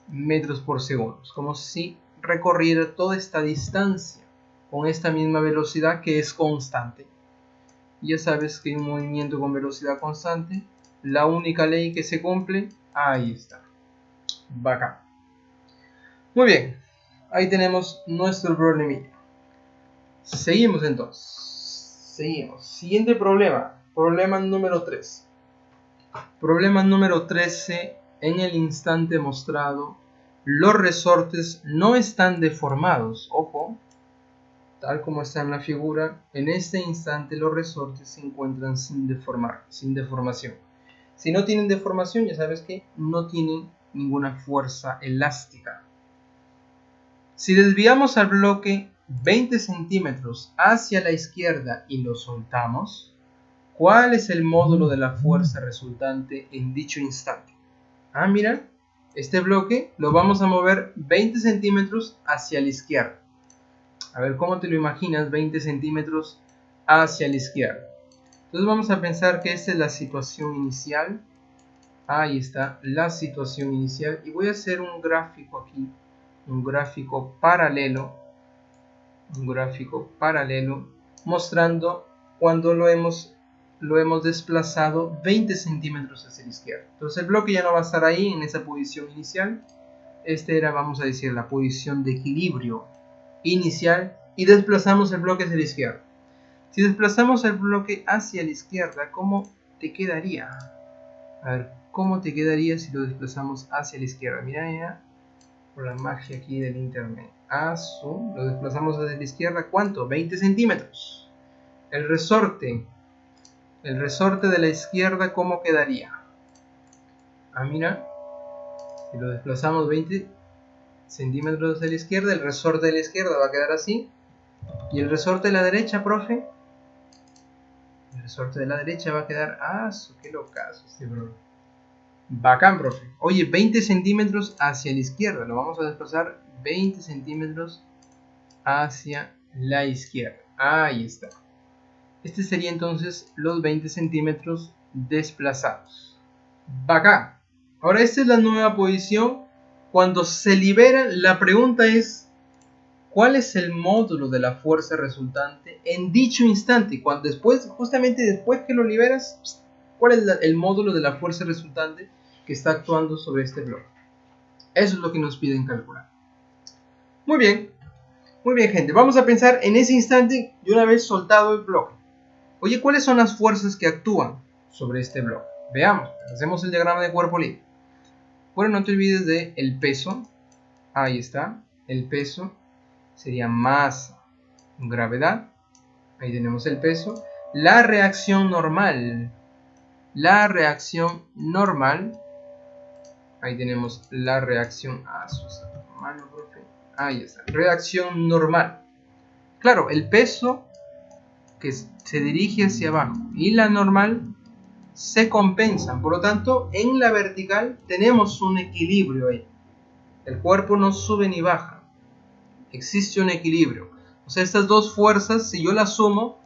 metros por segundo. Es como si recorriera toda esta distancia con esta misma velocidad que es constante. Ya sabes que un movimiento con velocidad constante, la única ley que se cumple, ahí está. Bacán. Muy bien, ahí tenemos nuestro problemilla. Seguimos entonces. Seguimos. Siguiente problema. Problema número 3. Problema número 13. En el instante mostrado, los resortes no están deformados. Ojo, tal como está en la figura, en este instante los resortes se encuentran sin deformar, sin deformación. Si no tienen deformación, ya sabes que no tienen ninguna fuerza elástica. Si desviamos al bloque 20 centímetros hacia la izquierda y lo soltamos, ¿cuál es el módulo de la fuerza resultante en dicho instante? Mira, este bloque lo vamos a mover 20 centímetros hacia la izquierda. A ver, ¿cómo te lo imaginas? 20 centímetros hacia la izquierda. Entonces vamos a pensar que esta es la situación inicial. Ahí está la situación inicial. Y voy a hacer un gráfico aquí. Un gráfico paralelo. Mostrando cuando lo hemos desplazado 20 centímetros hacia la izquierda. Entonces el bloque ya no va a estar ahí en esa posición inicial. Esta era, vamos a decir, la posición de equilibrio inicial, y desplazamos el bloque hacia la izquierda. Si desplazamos el bloque hacia la izquierda, ¿cómo te quedaría? A ver, ¿cómo te quedaría si lo desplazamos hacia la izquierda? Mira ya, por la magia aquí del internet. Lo desplazamos hacia la izquierda, ¿cuánto? 20 centímetros. El resorte de la izquierda, ¿cómo quedaría? Mira, si lo desplazamos 20 centímetros hacia la izquierda, el resorte de la izquierda va a quedar así. ¿Y el resorte de la derecha, profe? El resorte de la derecha va a quedar... ¡qué locazo este bro! Bacán, profe. Oye, 20 centímetros hacia la izquierda. Lo vamos a desplazar 20 centímetros hacia la izquierda. Ahí está. Este sería entonces los 20 centímetros desplazados. Bacán. Ahora esta es la nueva posición. Cuando se libera, la pregunta es: ¿cuál es el módulo de la fuerza resultante en dicho instante? Cuando justamente después que lo liberas, ¿cuál es el módulo de la fuerza resultante que está actuando sobre este bloque? Eso es lo que nos piden calcular. Muy bien, gente. Vamos a pensar en ese instante de una vez soltado el bloque. Oye, ¿cuáles son las fuerzas que actúan sobre este bloque? Veamos, hacemos el diagrama de cuerpo libre. Bueno, no te olvides de el peso. Ahí está, el peso sería masa, gravedad. Ahí tenemos el peso. La reacción normal. Ahí tenemos la reacción. Ahí está, reacción normal. Claro, el peso que se dirige hacia abajo y la normal se compensan. Por lo tanto, en la vertical tenemos un equilibrio ahí. El cuerpo no sube ni baja. Existe un equilibrio. O sea, estas dos fuerzas, si yo las sumo,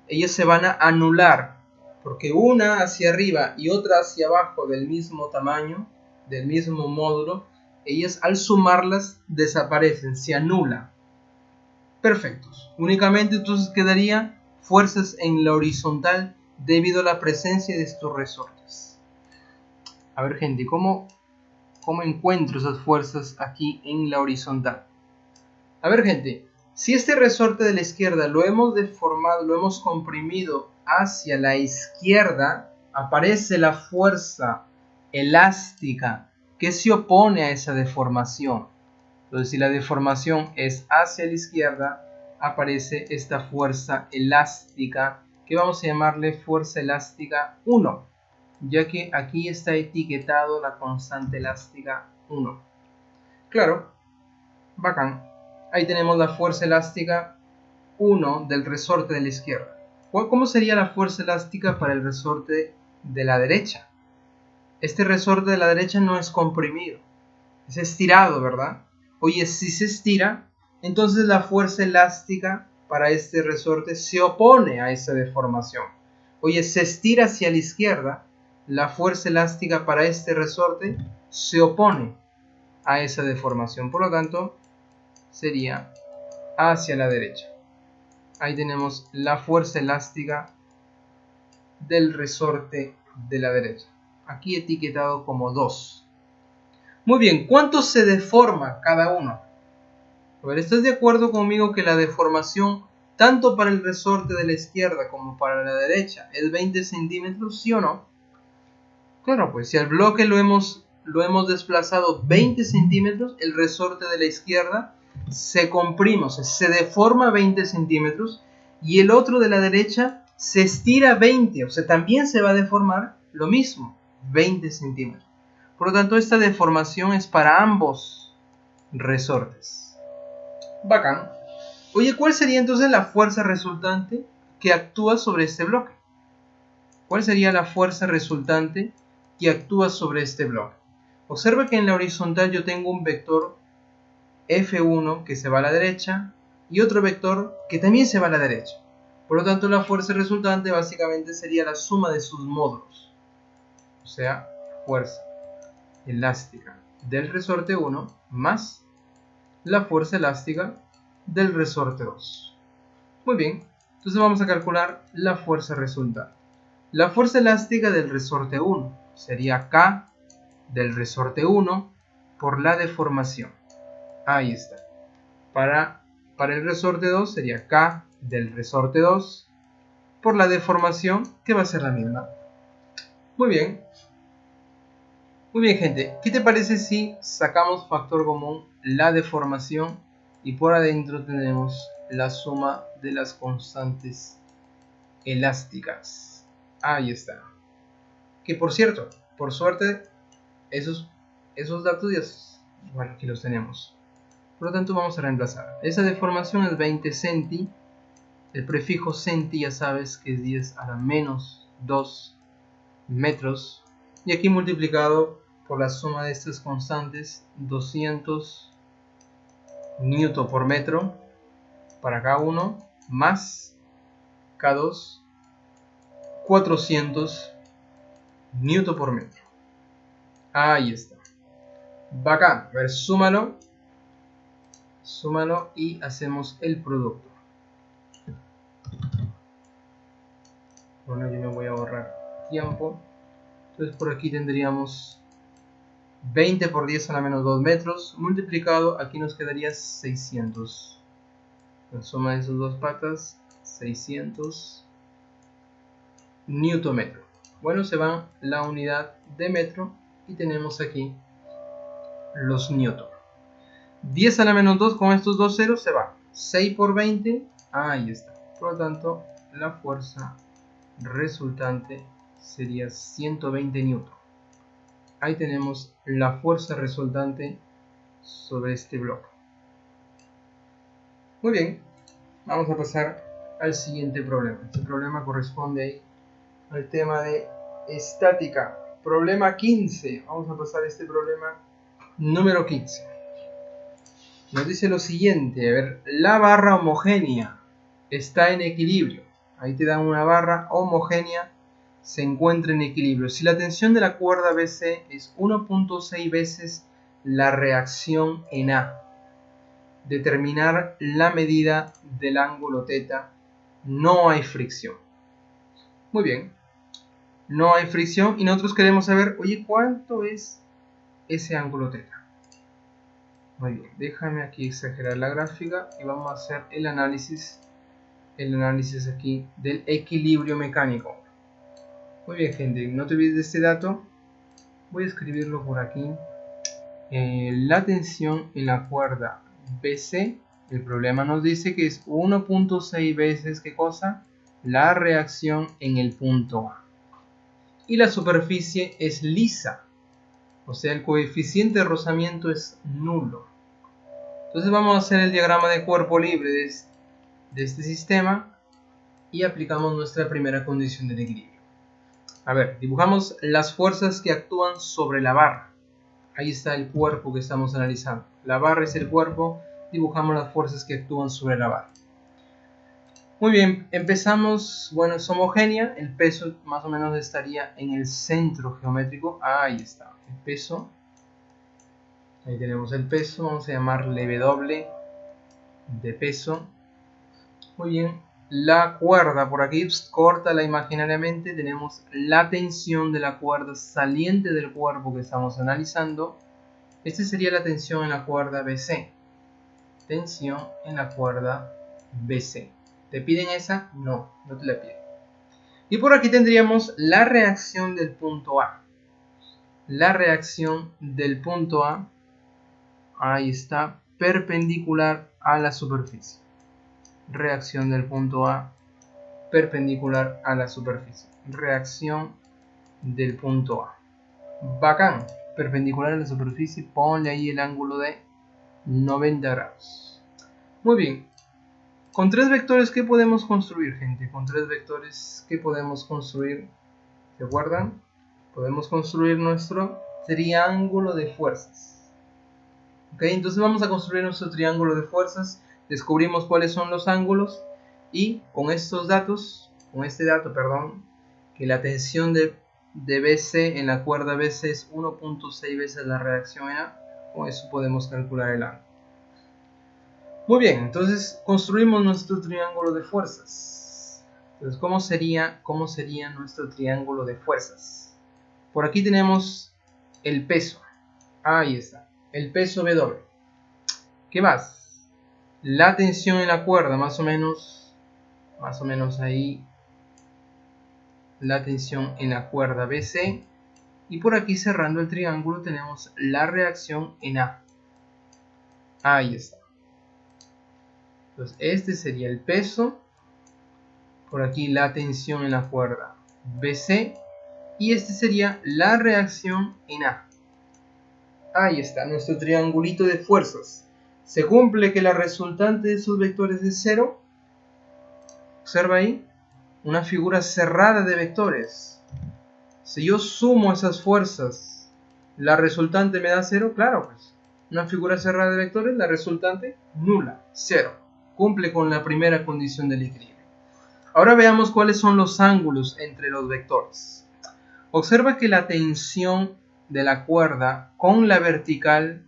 ellas se van a anular. Porque una hacia arriba y otra hacia abajo del mismo tamaño, del mismo módulo, ellas al sumarlas desaparecen, se anulan. Perfectos. Únicamente entonces quedaría fuerzas en la horizontal debido a la presencia de estos resortes. A ver, gente, ¿cómo encuentro esas fuerzas aquí en la horizontal? A ver, gente, si este resorte de la izquierda lo hemos deformado, lo hemos comprimido hacia la izquierda, aparece la fuerza elástica que se opone a esa deformación. Entonces, si la deformación es hacia la izquierda, aparece esta fuerza elástica que vamos a llamarle fuerza elástica 1, ya que aquí está etiquetado la constante elástica 1. Claro, bacán. Ahí tenemos la fuerza elástica 1 del resorte de la izquierda. ¿Cómo sería la fuerza elástica para el resorte de la derecha? Este resorte de la derecha no es comprimido, es estirado, ¿verdad? Oye, si se estira, entonces la fuerza elástica para este resorte se opone a esa deformación. Oye, se estira hacia la izquierda, la fuerza elástica para este resorte se opone a esa deformación. Por lo tanto, sería hacia la derecha. Ahí tenemos la fuerza elástica del resorte de la derecha. Aquí etiquetado como 2. Muy bien, ¿cuánto se deforma cada uno? A ver, ¿estás de acuerdo conmigo que la deformación tanto para el resorte de la izquierda como para la derecha es 20 centímetros, sí o no? Claro, pues si al bloque lo hemos desplazado 20 centímetros, el resorte de la izquierda se comprime, o sea, se deforma 20 centímetros y el otro de la derecha se estira 20, o sea, también se va a deformar lo mismo, 20 centímetros. Por lo tanto, esta deformación es para ambos resortes. Bacán. Oye, ¿cuál sería entonces la fuerza resultante que actúa sobre este bloque? ¿Cuál sería la fuerza resultante que actúa sobre este bloque? Observa que en la horizontal yo tengo un vector F1 que se va a la derecha y otro vector que también se va a la derecha. Por lo tanto, la fuerza resultante básicamente sería la suma de sus módulos. O sea, fuerza elástica del resorte 1 más la fuerza elástica del resorte 2. Muy bien, entonces vamos a calcular la fuerza resultante. La fuerza elástica del resorte 1 sería K del resorte 1 por la deformación. Ahí está. Para el resorte 2 sería K del resorte 2 por la deformación, que va a ser la misma. Muy bien. Muy bien, gente. ¿Qué te parece si sacamos factor común la deformación y por adentro tenemos la suma de las constantes elásticas? Ahí está. Que por cierto, por suerte, esos datos ya, bueno, aquí los tenemos. Por lo tanto, vamos a reemplazar. Esa deformación es 20 centi. El prefijo centi ya sabes que es 10 a la menos 2 metros. y aquí multiplicado por la suma de estas constantes, 200 newton por metro para K1 más K2, 400 newton por metro. Ahí está. Bacán. A ver, súmalo y hacemos el producto. Bueno, yo me voy a ahorrar tiempo. Entonces por aquí tendríamos 20 por 10 a la menos 2 metros multiplicado, aquí nos quedaría 600. La suma de sus dos patas, 600 newton metro. Bueno, se va la unidad de metro y tenemos aquí los newton. 10 a la menos 2 con estos dos ceros se va. 6 por 20, ahí está. Por lo tanto, la fuerza resultante sería 120 newton. Ahí tenemos la fuerza resultante sobre este bloque. Muy bien, vamos a pasar al siguiente problema. Este problema corresponde al tema de estática. Problema 15. Vamos a pasar a este problema número 15. Nos dice lo siguiente, a ver, la barra homogénea está en equilibrio. Ahí te dan una barra homogénea, se encuentra en equilibrio. Si la tensión de la cuerda BC es 1.6 veces la reacción en A, determinar la medida del ángulo θ, no hay fricción. Muy bien, no hay fricción y nosotros queremos saber, oye, ¿cuánto es ese ángulo θ? Muy bien, déjame aquí exagerar la gráfica y vamos a hacer el análisis aquí del equilibrio mecánico. Muy bien, gente, no te olvides de este dato. Voy a escribirlo por aquí. La tensión en la cuerda BC, el problema nos dice que es 1.6 veces, ¿qué cosa? La reacción en el punto A. Y la superficie es lisa, o sea, el coeficiente de rozamiento es nulo. Entonces vamos a hacer el diagrama de cuerpo libre de este sistema y aplicamos nuestra primera condición del equilibrio. A ver, dibujamos las fuerzas que actúan sobre la barra. Ahí está el cuerpo que estamos analizando. La barra es el cuerpo, dibujamos las fuerzas que actúan sobre la barra. Muy bien, empezamos, bueno, es homogénea, el peso más o menos estaría en el centro geométrico. Ahí está, el peso. Ahí tenemos el peso, vamos a llamarle W de peso. Muy bien, la cuerda por aquí, córtala imaginariamente, tenemos la tensión de la cuerda saliente del cuerpo que estamos analizando. Esta sería la tensión en la cuerda BC. Tensión en la cuerda BC. ¿Te piden esa? No, no te la piden. Y por aquí tendríamos la reacción del punto A. La reacción del punto A, ahí está, perpendicular a la superficie. Reacción del punto A perpendicular a la superficie. Reacción del punto A. Bacán. Perpendicular a la superficie, ponle ahí el ángulo de 90 grados. Muy bien. Con tres vectores, ¿qué podemos construir, gente? Con tres vectores, ¿qué podemos construir? ¿Se acuerdan? Podemos construir nuestro triángulo de fuerzas. ¿Ok? Entonces vamos a construir nuestro triángulo de fuerzas. Descubrimos cuáles son los ángulos. Y con estos datos, que la tensión de BC en la cuerda BC es 1.6 veces la reacción en A, con eso podemos calcular el ángulo. Muy bien, entonces construimos nuestro triángulo de fuerzas. Entonces, ¿cómo sería nuestro triángulo de fuerzas? Por aquí tenemos el peso. Ahí está, el peso W. ¿Qué más? La tensión en la cuerda, más o menos ahí, la tensión en la cuerda BC. Y por aquí cerrando el triángulo tenemos la reacción en A. Ahí está. Entonces este sería el peso. Por aquí la tensión en la cuerda BC. Y este sería la reacción en A. Ahí está, nuestro triangulito de fuerzas. Se cumple que la resultante de sus vectores es 0. Observa ahí, una figura cerrada de vectores. Si yo sumo esas fuerzas, la resultante me da 0, claro, pues una figura cerrada de vectores, la resultante nula, 0. Cumple con la primera condición del equilibrio. Ahora veamos cuáles son los ángulos entre los vectores. Observa que la tensión de la cuerda con la vertical,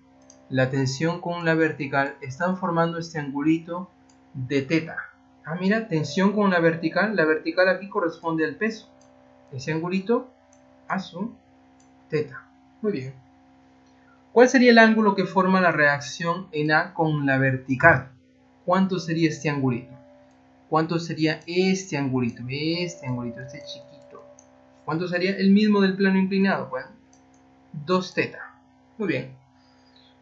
están formando este angulito de θ. Ah, mira, tensión con la vertical aquí corresponde al peso. Ese angulito a su θ. Muy bien. ¿Cuál sería el ángulo que forma la reacción en A con la vertical? ¿Cuánto sería este angulito? ¿Cuánto sería este angulito? Este chiquito. ¿Cuánto sería el mismo del plano inclinado? Bueno, 2θ. Muy bien.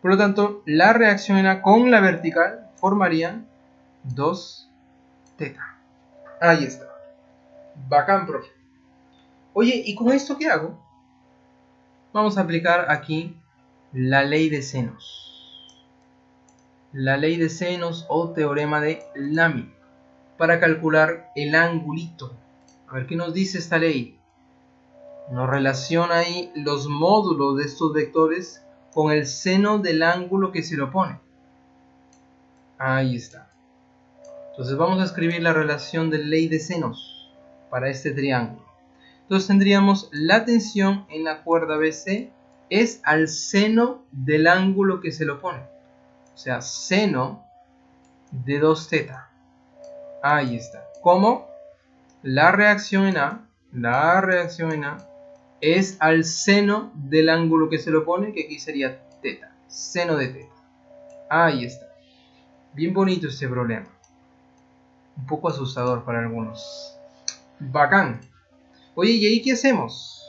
Por lo tanto, la reacción en A con la vertical formaría 2θ. Ahí está. Bacán, profe. Oye, ¿y con esto qué hago? Vamos a aplicar aquí la ley de senos. La ley de senos o teorema de Lamy para calcular el angulito. A ver qué nos dice esta ley. Nos relaciona ahí los módulos de estos vectores con el seno del ángulo que se le opone. Ahí está. Entonces vamos a escribir la relación de ley de senos para este triángulo. Entonces tendríamos la tensión en la cuerda BC es al seno del ángulo que se le opone. O sea, seno de 2θ. Ahí está. Como la reacción en A es al seno del ángulo que se le opone, que aquí sería θ. Seno de θ. Ahí está. Bien bonito este problema. Un poco asustador para algunos. Bacán. Oye, ¿y ahí qué hacemos?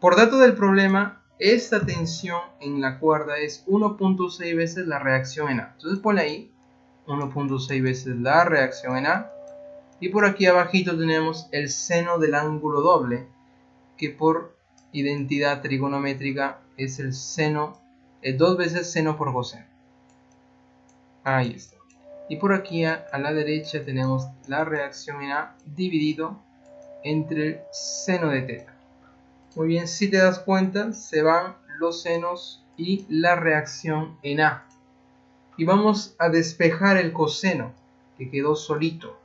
Por dato del problema, esta tensión en la cuerda es 1.6 veces la reacción en A. Entonces ponle ahí 1.6 veces la reacción en A. Y por aquí abajito tenemos el seno del ángulo doble, que por identidad trigonométrica es el seno, 2 veces seno por coseno. Ahí está. Y por aquí a la derecha tenemos la reacción en A dividido entre el seno de θ. Muy bien, si te das cuenta, se van los senos y la reacción en A. Y vamos a despejar el coseno, que quedó solito.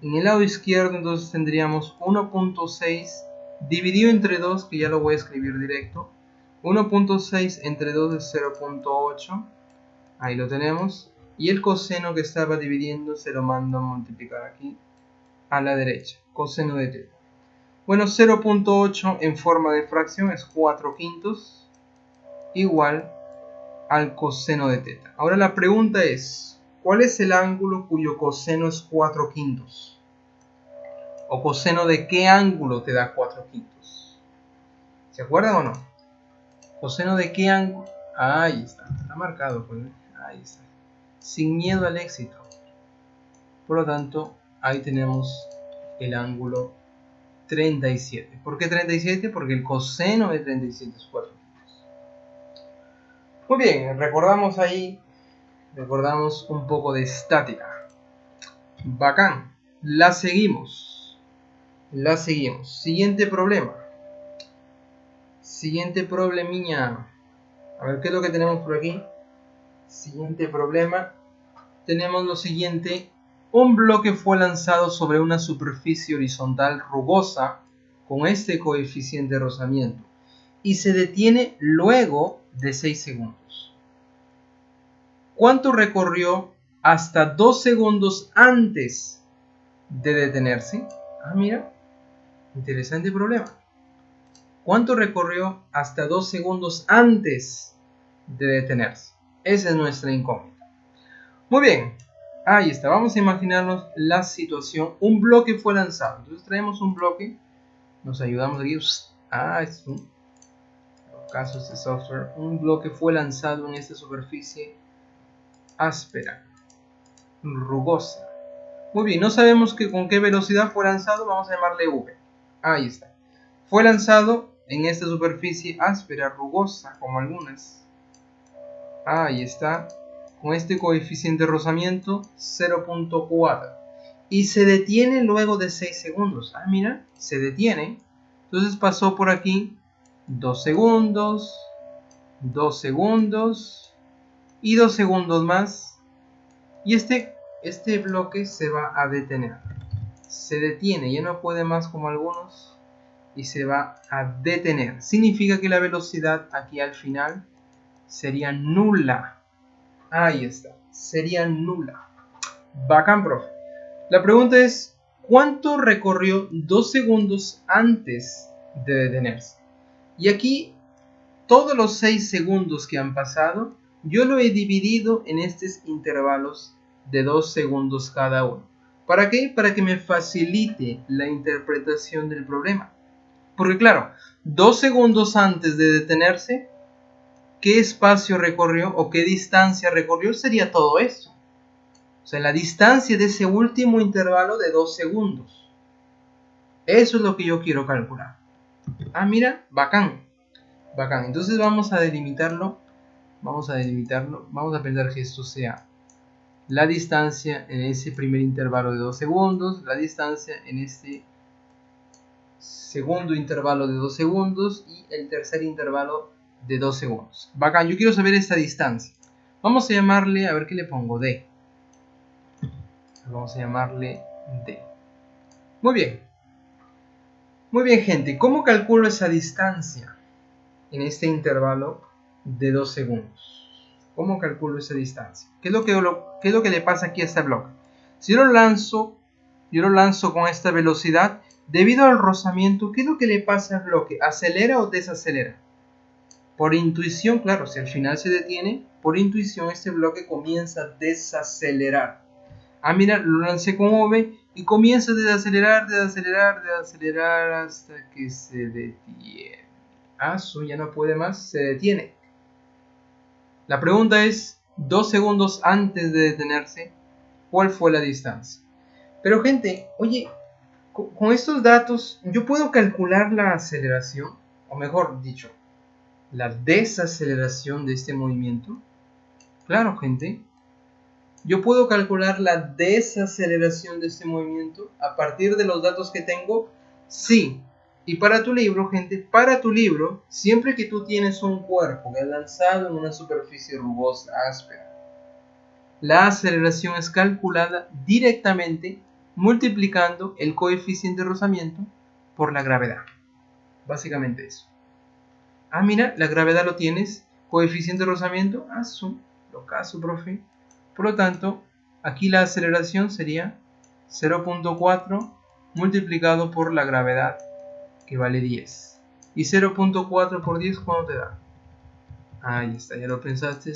En el lado izquierdo entonces tendríamos 1.6 dividido entre 2, que ya lo voy a escribir directo. 1.6 entre 2 es 0.8. Ahí lo tenemos. Y el coseno que estaba dividiendo se lo mando a multiplicar aquí a la derecha. Coseno de θ. Bueno, 0.8 en forma de fracción es 4/5 igual al coseno de θ. Ahora la pregunta es, ¿cuál es el ángulo cuyo coseno es 4/5? ¿O coseno de qué ángulo te da 4/5? ¿Se acuerdan o no? ¿Coseno de qué ángulo? Ahí está marcado, pues. Ahí está. Sin miedo al éxito. Por lo tanto, ahí tenemos el ángulo 37. ¿Por qué 37? Porque el coseno de 37 es 4/5. Muy bien, recordamos un poco de estática. Bacán. La seguimos. Siguiente problema. Siguiente problemiña. A ver, ¿qué es lo que tenemos por aquí? Siguiente problema. Tenemos lo siguiente. Un bloque fue lanzado sobre una superficie horizontal rugosa con este coeficiente de rozamiento y se detiene luego de 6 segundos. ¿Cuánto recorrió hasta 2 segundos antes de detenerse? Ah, mira, interesante problema. ¿Cuánto recorrió hasta 2 segundos antes de detenerse? Esa es nuestra incógnita. Muy bien, ahí está. Vamos a imaginarnos la situación. Un bloque fue lanzado. Entonces traemos un bloque. Nos ayudamos aquí. Es un caso este software. Un bloque fue lanzado en esta superficie áspera, rugosa. Muy bien, no sabemos con qué velocidad fue lanzado. Vamos a llamarle V. Ahí está. Fue lanzado en esta superficie áspera, rugosa, como algunas. Ahí está. Con este coeficiente de rozamiento 0.4 y se detiene luego de 6 segundos. Ah, mira, se detiene Entonces pasó por aquí 2 segundos, 2 segundos y 2 segundos más. Y este bloque se va a detener. Se detiene, ya no puede más como algunos. Y se va a detener. Significa que la velocidad aquí al final sería nula. Ahí está. Sería nula. Bacán, profe. La pregunta es, ¿cuánto recorrió 2 segundos antes de detenerse? Y aquí, todos los 6 segundos que han pasado, yo lo he dividido en estos intervalos de 2 segundos cada uno. ¿Para qué? Para que me facilite la interpretación del problema. Porque claro, 2 segundos antes de detenerse, ¿qué espacio recorrió o qué distancia recorrió? Sería todo esto. O sea, la distancia de ese último intervalo de 2 segundos. Eso es lo que yo quiero calcular. Ah, mira, bacán. Bacán. Entonces vamos a delimitarlo. Vamos a pensar que esto sea la distancia en ese primer intervalo de 2 segundos, la distancia en este segundo intervalo de 2 segundos y el tercer intervalo de 2 segundos. Bacán, yo quiero saber esta distancia. Vamos a llamarle, a ver qué le pongo, D. Vamos a llamarle D. Muy bien. Muy bien, gente. ¿Cómo calculo esa distancia en este intervalo de 2 segundos? ¿Cómo calculo esa distancia? ¿Qué es lo que le pasa aquí a este bloque? Si yo lo lanzo con esta velocidad, debido al rozamiento, ¿qué es lo que le pasa al bloque? ¿Acelera o desacelera? Por intuición, claro, si al final se detiene, por intuición este bloque comienza a desacelerar. Ah, mira, lo lancé con V y comienza a desacelerar hasta que se detiene. Ah, ya no puede más, se detiene. La pregunta es, 2 segundos antes de detenerse, ¿cuál fue la distancia? Pero gente, oye, con estos datos, ¿yo puedo calcular la aceleración? O mejor dicho, la desaceleración de este movimiento. Claro, gente. Yo puedo calcular la desaceleración de este movimiento a partir de los datos que tengo. Sí. Y para tu libro, gente, para tu libro, siempre que tú tienes un cuerpo que es lanzado en una superficie rugosa, áspera, la aceleración es calculada directamente multiplicando el coeficiente de rozamiento por la gravedad. Básicamente eso. Ah, mira, la gravedad lo tienes. Coeficiente de rozamiento. Ah, lo caso, profe. Por lo tanto, aquí la aceleración sería 0.4 multiplicado por la gravedad, que vale 10. ¿Y 0.4 por 10 cuánto te da? Ahí está, ya lo pensaste.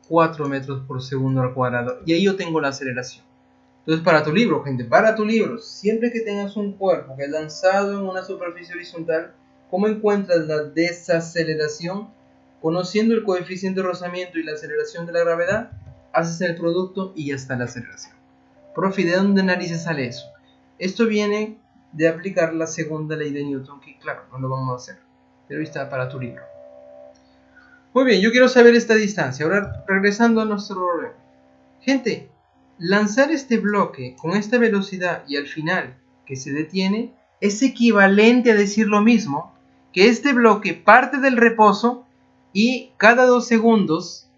4 metros por segundo al cuadrado. Y ahí yo tengo la aceleración. Entonces, para tu libro, gente, para tu libro, siempre que tengas un cuerpo que es lanzado en una superficie horizontal, ¿cómo encuentras la desaceleración? Conociendo el coeficiente de rozamiento y la aceleración de la gravedad, haces el producto y ya está la aceleración. Profe, ¿de dónde narices sale eso? Esto viene de aplicar la segunda ley de Newton, que claro, no lo vamos a hacer, pero está para tu libro. Muy bien, yo quiero saber esta distancia. Ahora, regresando a nuestro problema. Gente, lanzar este bloque con esta velocidad y al final que se detiene es equivalente a decir lo mismo, que este bloque parte del reposo y cada 2 segundos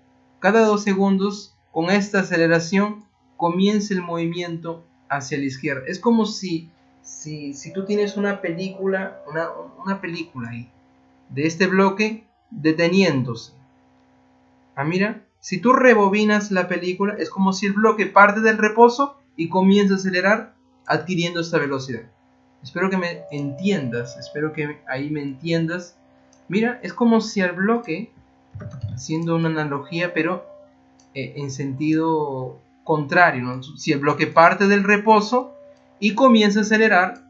con esta aceleración comienza el movimiento hacia la izquierda. Es como si tú tienes una película ahí de este bloque deteniéndose. Ah, mira, si tú rebobinas la película, es como si el bloque parte del reposo y comienza a acelerar adquiriendo esta velocidad. Espero que me entiendas, espero que ahí me entiendas. Mira, es como si el bloque, haciendo una analogía, pero en sentido contrario, ¿no? Si el bloque parte del reposo y comienza a acelerar,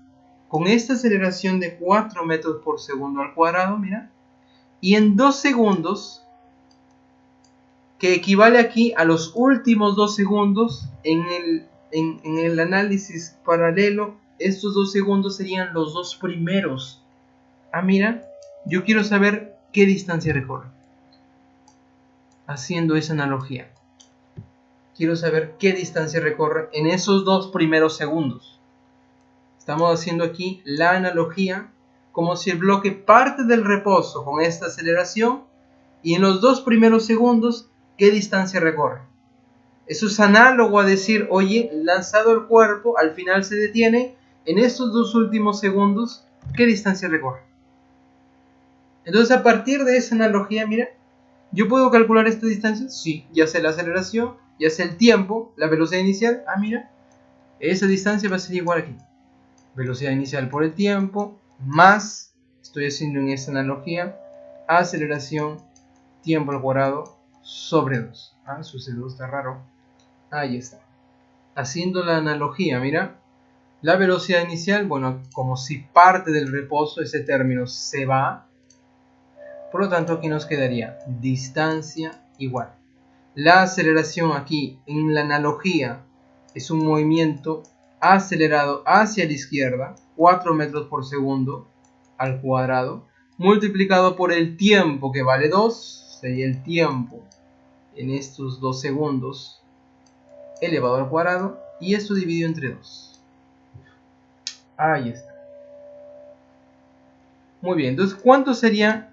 con esta aceleración de 4 metros por segundo al cuadrado, mira, y en 2 segundos, que equivale aquí a los últimos 2 segundos, en el análisis paralelo, estos 2 segundos serían los 2 primeros. Ah, mira, yo quiero saber qué distancia recorre. Haciendo esa analogía. Quiero saber qué distancia recorre en esos 2 primeros segundos. Estamos haciendo aquí la analogía como si el bloque parte del reposo con esta aceleración y en los 2 primeros segundos, ¿qué distancia recorre? Eso es análogo a decir, oye, lanzado el cuerpo, al final se detiene, en estos 2 últimos segundos, ¿qué distancia recorre? Entonces, a partir de esa analogía, mira, ¿yo puedo calcular esta distancia? Sí, ya sé la aceleración, ya sé el tiempo, la velocidad inicial. Ah, mira, esa distancia va a ser igual aquí. Velocidad inicial por el tiempo, más, estoy haciendo en esta analogía, aceleración, tiempo al cuadrado, sobre 2. Ah, sucedió, está raro. Ahí está. Haciendo la analogía, mira, la velocidad inicial, bueno, como si parte del reposo, ese término se va. Por lo tanto, aquí nos quedaría distancia igual. La aceleración aquí, en la analogía, es un movimiento acelerado hacia la izquierda, 4 metros por segundo al cuadrado, multiplicado por el tiempo, que vale 2, sería el tiempo en estos 2 segundos, elevado al cuadrado, y esto dividido entre 2. Ahí está. Muy bien, entonces, ¿cuánto sería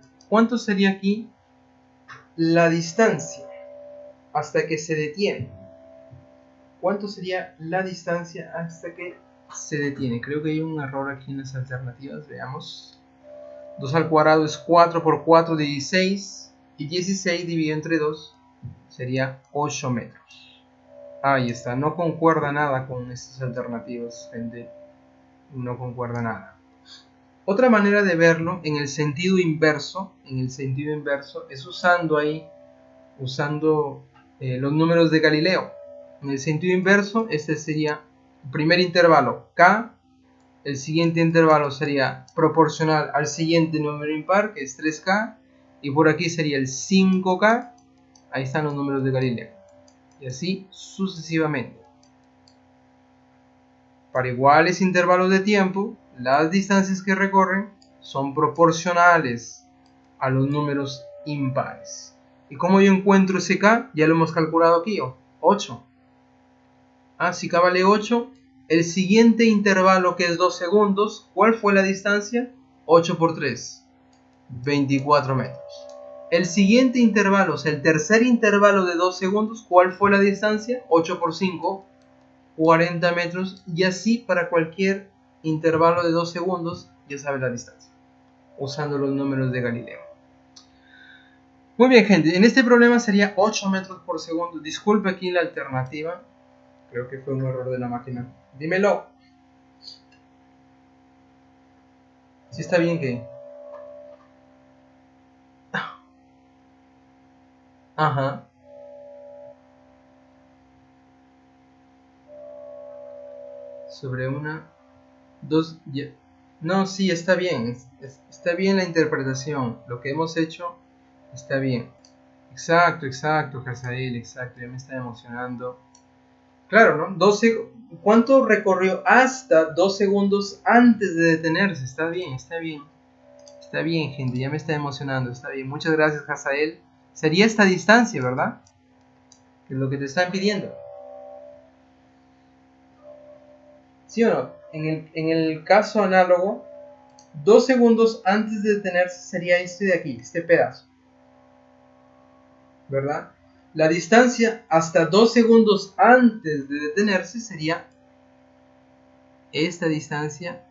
aquí la distancia hasta que se detiene? ¿Cuánto sería la distancia hasta que se detiene? Creo que hay un error aquí en las alternativas. Veamos. 2 al cuadrado es 4 por 4, 16. Y 16 dividido entre 2 sería 8 metros. Ahí está. No concuerda nada con estas alternativas, gente. No concuerda nada. Otra manera de verlo en el sentido inverso. Es usando los números de Galileo. En el sentido inverso, este sería el primer intervalo K, el siguiente intervalo sería proporcional al siguiente número impar, que es 3K, y por aquí sería el 5K, ahí están los números de Galileo, y así sucesivamente. Para iguales intervalos de tiempo, las distancias que recorren son proporcionales a los números impares. ¿Y cómo yo encuentro ese K? Ya lo hemos calculado aquí, 8. Si K vale 8, el siguiente intervalo, que es 2 segundos, ¿cuál fue la distancia? 8 por 3, 24 metros. El siguiente intervalo, o sea, el tercer intervalo de 2 segundos, ¿cuál fue la distancia? 8 por 5, 40 metros. Y así para cualquier intervalo de 2 segundos, ya sabes la distancia, usando los números de Galileo. Muy bien, gente, en este problema sería 8 metros por segundo. Disculpe aquí la alternativa. Creo que fue un error de la máquina. Dímelo. Si está bien que... Ajá. Sobre una... Dos... No, sí, está bien. Está bien la interpretación. Lo que hemos hecho está bien. Exacto, Hazael, exacto. Ya me está emocionando. Claro, ¿no? ¿Cuánto recorrió hasta 2 segundos antes de detenerse? Está bien, está bien. Está bien, gente, ya me está emocionando. Está bien, muchas gracias, Hazael. Sería esta distancia, ¿verdad? Que es lo que te están pidiendo. ¿Sí o no? En el caso análogo, 2 segundos antes de detenerse sería este de aquí, este pedazo, ¿verdad? La distancia hasta 2 segundos antes de detenerse sería esta distancia,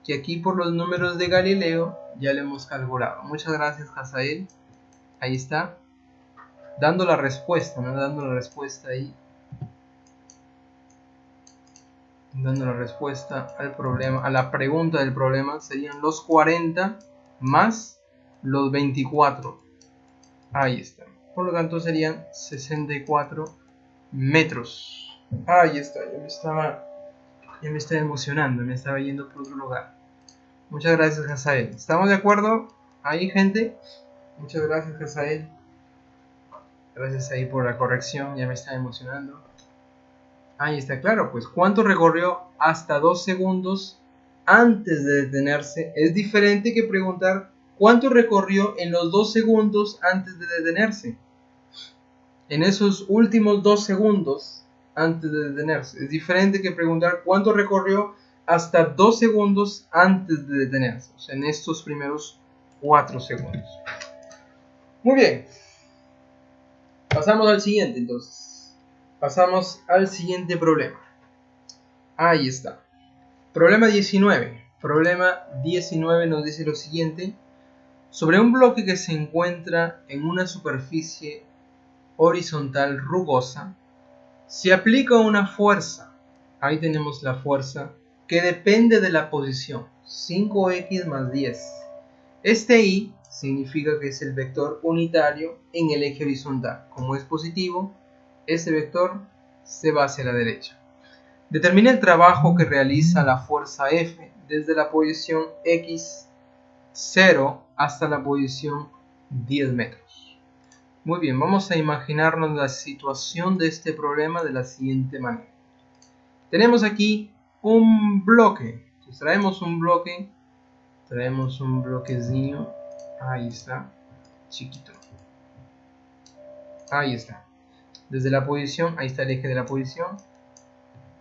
que aquí por los números de Galileo ya le hemos calculado. Muchas gracias, Hazael. Ahí está. Dando la respuesta, ¿no? Dando la respuesta ahí. Dando la respuesta al problema, a la pregunta del problema, serían los 40 más los 24. Ahí está. Por lo tanto serían 64 metros. Ahí está. Ya me estaba emocionando, me estaba yendo por otro lugar. Muchas gracias, Hazael. ¿Estamos de acuerdo ahí, gente? Muchas gracias, Hazael. Gracias ahí por la corrección, ya me está emocionando. Ahí está, claro, pues ¿cuánto recorrió hasta 2 segundos antes de detenerse? Es diferente que preguntar ¿cuánto recorrió en los 2 segundos antes de detenerse? En esos últimos 2 segundos antes de detenerse. Es diferente que preguntar ¿cuánto recorrió hasta 2 segundos antes de detenerse, o sea, en estos primeros 4 segundos. Muy bien, pasamos al siguiente entonces. Pasamos al siguiente problema. Ahí está. Problema 19. Problema 19 nos dice lo siguiente. Sobre un bloque que se encuentra en una superficie horizontal rugosa, se aplica una fuerza. Ahí tenemos la fuerza que depende de la posición. 5x más 10. Este y significa que es el vector unitario en el eje horizontal. Como es positivo, ese vector se va hacia la derecha. Determina el trabajo que realiza la fuerza F desde la posición x0 hasta la posición 10 metros. Muy bien, vamos a imaginarnos la situación de este problema de la siguiente manera. Tenemos aquí un bloque. Entonces, traemos un bloquecillo. Ahí está, chiquito. Ahí está. Desde la posición, ahí está el eje de la posición.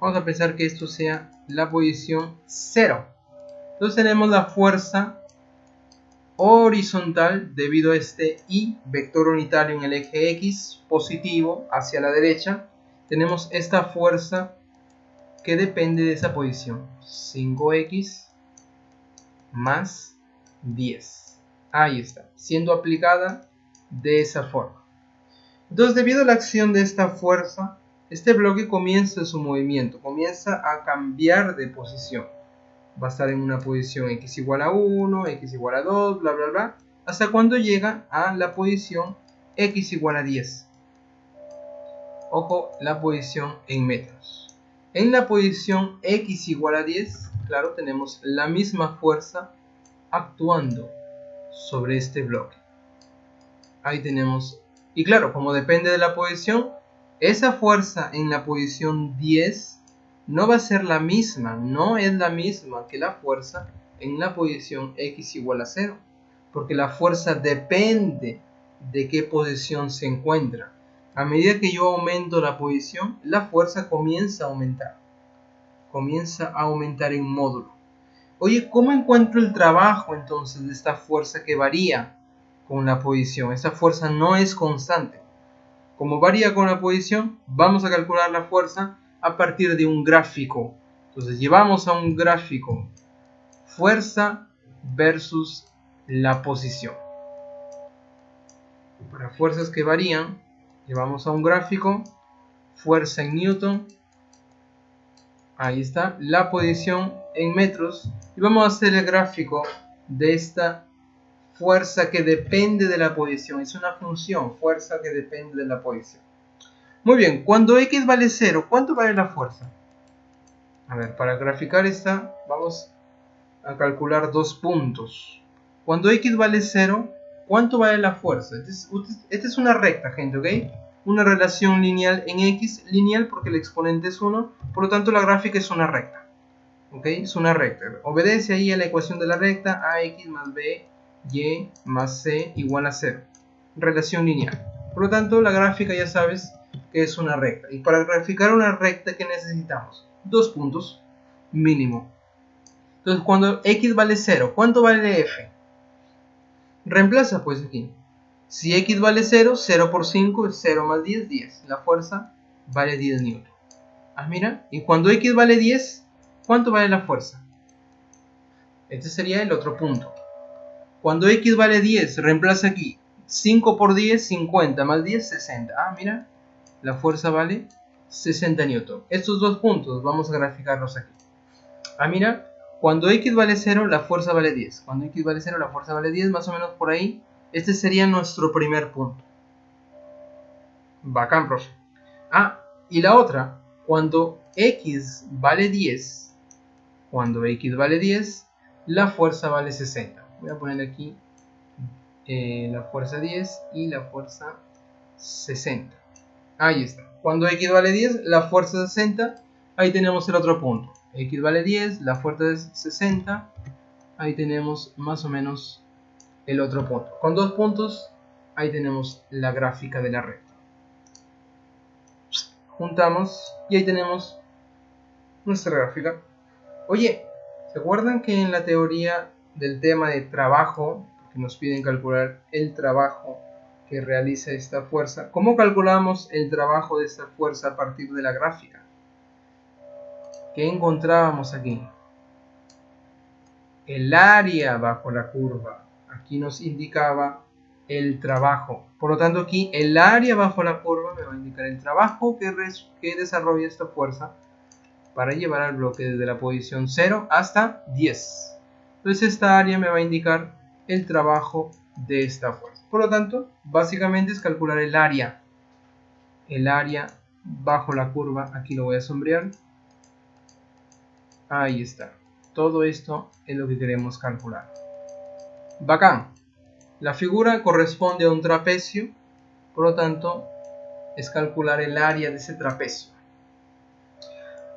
Vamos a pensar que esto sea la posición 0. Entonces tenemos la fuerza horizontal debido a este y, vector unitario en el eje X, positivo hacia la derecha. Tenemos esta fuerza que depende de esa posición. 5x más 10. Ahí está, siendo aplicada de esa forma. Entonces, debido a la acción de esta fuerza, este bloque comienza su movimiento, comienza a cambiar de posición. Va a estar en una posición x igual a 1, x igual a 2, bla bla bla, hasta cuando llega a la posición x igual a 10. Ojo, la posición en metros. En la posición x igual a 10, claro, tenemos la misma fuerza actuando sobre este bloque. Ahí tenemos, y claro, como depende de la posición, esa fuerza en la posición 10 no va a ser la misma, no es la misma que la fuerza en la posición x igual a 0, porque la fuerza depende de qué posición se encuentra. A medida que yo aumento la posición, la fuerza comienza a aumentar en módulo. Oye, ¿cómo encuentro el trabajo entonces de esta fuerza que varía con la posición? Esta fuerza no es constante. Como varía con la posición, vamos a calcular la fuerza a partir de un gráfico. Entonces llevamos a un gráfico fuerza versus la posición. Para fuerzas que varían, llevamos a un gráfico fuerza en newton. Ahí está, la posición en metros. Y vamos a hacer el gráfico de esta fuerza que depende de la posición. Es una función, fuerza que depende de la posición. Muy bien, cuando x vale 0, ¿cuánto vale la fuerza? A ver, para graficar esta, vamos a calcular 2 puntos. Cuando x vale 0, ¿cuánto vale la fuerza? Esta es una recta, gente, ¿ok? Una relación lineal en x, lineal porque el exponente es 1, por lo tanto la gráfica es una recta. ¿Ok? Es una recta. Obedece ahí a la ecuación de la recta, ax más b, y más c igual a 0. Relación lineal. Por lo tanto, la gráfica ya sabes que es una recta. Y para graficar una recta, ¿qué necesitamos? 2 puntos mínimo. Entonces, cuando x vale 0, ¿cuánto vale f? Reemplaza pues aquí. Si x vale 0, 0 por 5 es 0 más 10, 10. La fuerza vale 10 newton. Ah, mira. Y cuando x vale 10, ¿cuánto vale la fuerza? Este sería el otro punto. Cuando x vale 10, reemplaza aquí. 5 por 10, 50, más 10, 60. Ah, mira. La fuerza vale 60 newton. Estos dos puntos vamos a graficarlos aquí. Ah, mira. Cuando x vale 0, la fuerza vale 10. Cuando x vale 0, la fuerza vale 10. Más o menos por ahí. Este sería nuestro primer punto. Bacán, profe. Ah, y la otra. Cuando x vale 10. Cuando x vale 10, la fuerza vale 60. Voy a poner aquí la fuerza 10 y la fuerza 60. Ahí está. Cuando x vale 10, la fuerza 60. Ahí tenemos el otro punto. X vale 10, la fuerza es 60. Ahí tenemos más o menos el otro punto. Con 2 puntos, ahí tenemos la gráfica de la recta. Juntamos y ahí tenemos nuestra gráfica. Oye, ¿se acuerdan que en la teoría del tema de trabajo, que nos piden calcular el trabajo que realiza esta fuerza, cómo calculamos el trabajo de esta fuerza a partir de la gráfica? ¿Qué encontrábamos aquí? El área bajo la curva. Aquí nos indicaba el trabajo. Por lo tanto, aquí el área bajo la curva me va a indicar el trabajo que desarrolla esta fuerza para llevar al bloque desde la posición 0 hasta 10. Entonces esta área me va a indicar el trabajo de esta fuerza. Por lo tanto, básicamente es calcular el área. El área bajo la curva, aquí lo voy a sombrear. Ahí está. Todo esto es lo que queremos calcular. Bacán. La figura corresponde a un trapecio, por lo tanto, es calcular el área de ese trapecio.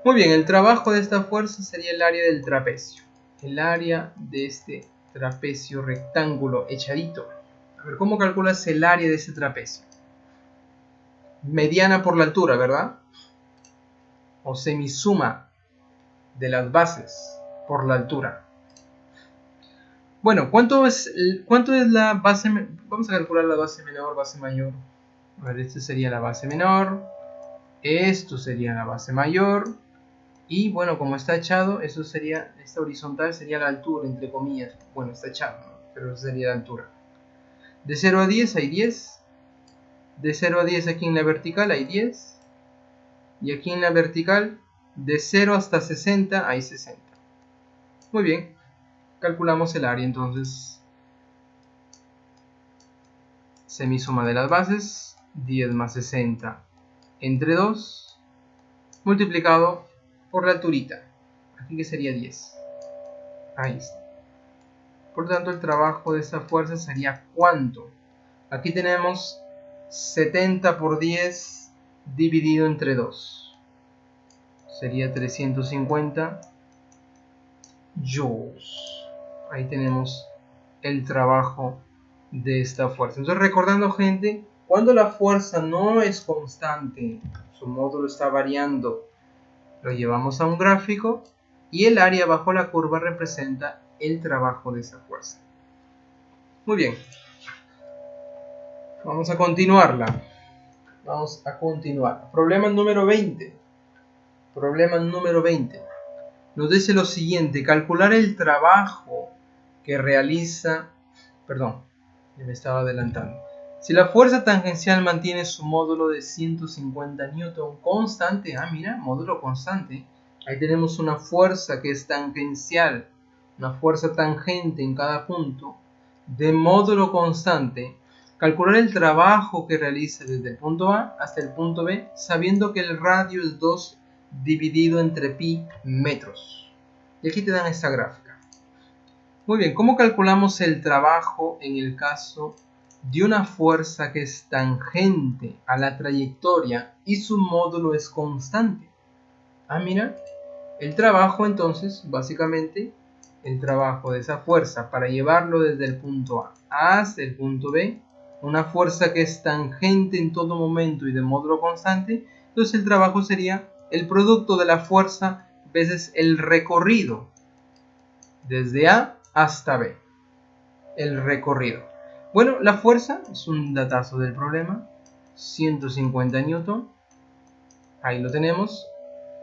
Muy bien, el trabajo de esta fuerza sería el área del trapecio. El área de este trapecio rectángulo echadito. A ver, ¿cómo calculas el área de ese trapecio? Mediana por la altura, ¿verdad? O semisuma de las bases por la altura. Bueno, ¿cuánto es la base? Vamos a calcular la base menor, base mayor. A ver, esta sería la base menor. Esto sería la base mayor. Y bueno, como está echado, eso sería, esta horizontal sería la altura, entre comillas. Bueno, está echado, ¿no? Pero eso sería la altura. De 0 a 10 hay 10. De 0 a 10 aquí en la vertical hay 10. Y aquí en la vertical, de 0 hasta 60 hay 60. Muy bien. Calculamos el área entonces. Semisuma de las bases. 10 más 60 entre 2. Multiplicado por la alturita. Aquí que sería 10. Ahí está. Por lo tanto, el trabajo de esta fuerza sería ¿cuánto? Aquí tenemos 70 por 10 dividido entre 2. Sería 350 joules. Ahí tenemos el trabajo de esta fuerza. Entonces, recordando, gente, cuando la fuerza no es constante, su módulo está variando, lo llevamos a un gráfico y el área bajo la curva representa el trabajo de esa fuerza. Muy bien. Vamos a continuarla. Vamos a continuar. Problema número 20. Problema número 20. Nos dice lo siguiente. Calcular el trabajo que realiza... Perdón, me estaba adelantando. Si la fuerza tangencial mantiene su módulo de 150 Newton constante. Ah, mira, módulo constante. Ahí tenemos una fuerza que es tangencial. Una fuerza tangente en cada punto. De módulo constante. Calcular el trabajo que realiza desde el punto A hasta el punto B, sabiendo que el radio es 2 dividido entre pi metros. Y aquí te dan esta gráfica. Muy bien, ¿cómo calculamos el trabajo en el caso de una fuerza que es tangente a la trayectoria y su módulo es constante? Ah, mira, el trabajo entonces, básicamente, el trabajo de esa fuerza para llevarlo desde el punto A hasta el punto B, una fuerza que es tangente en todo momento y de módulo constante, entonces el trabajo sería el producto de la fuerza veces el recorrido desde A hasta B. El recorrido. Bueno, la fuerza es un datazo del problema, 150 Newton, ahí lo tenemos.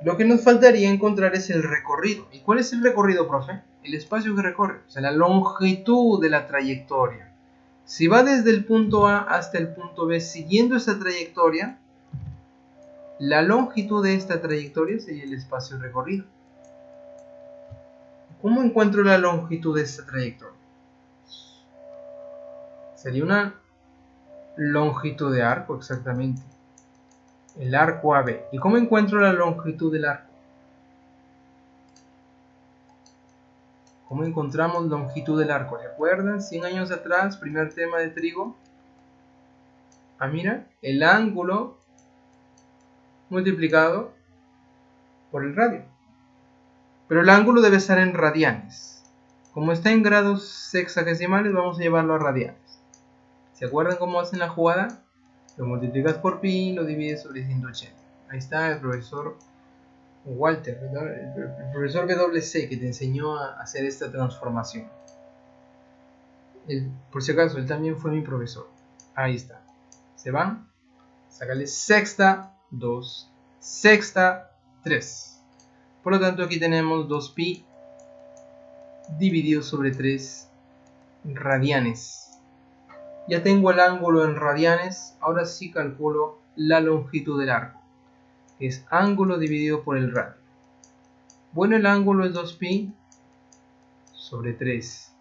Lo que nos faltaría encontrar es el recorrido. ¿Y cuál es el recorrido, profe? El espacio que recorre, o sea, la longitud de la trayectoria. Si va desde el punto A hasta el punto B siguiendo esa trayectoria, la longitud de esta trayectoria sería el espacio recorrido. ¿Cómo encuentro la longitud de esta trayectoria? Sería una longitud de arco, exactamente. El arco AB. ¿Y cómo encuentro la longitud del arco? ¿Cómo encontramos longitud del arco? ¿Recuerdan? 100 años atrás, primer tema de trigo. Ah, mira, el ángulo multiplicado por el radio. Pero el ángulo debe estar en radianes. Como está en grados sexagesimales, vamos a llevarlo a radianes. ¿Se acuerdan cómo hacen la jugada? Lo multiplicas por pi y lo divides sobre 180. Ahí está el profesor Walter, ¿verdad? El profesor WC que te enseñó a hacer esta transformación. Por si acaso, él también fue mi profesor. Ahí está. Se van. Sácale sexta, 2. Sexta, 3. Por lo tanto, aquí tenemos 2pi dividido sobre 3 radianes. Ya tengo el ángulo en radianes. Ahora sí calculo la longitud del arco, que es ángulo dividido por el radio. Bueno, el ángulo es 2pi sobre 3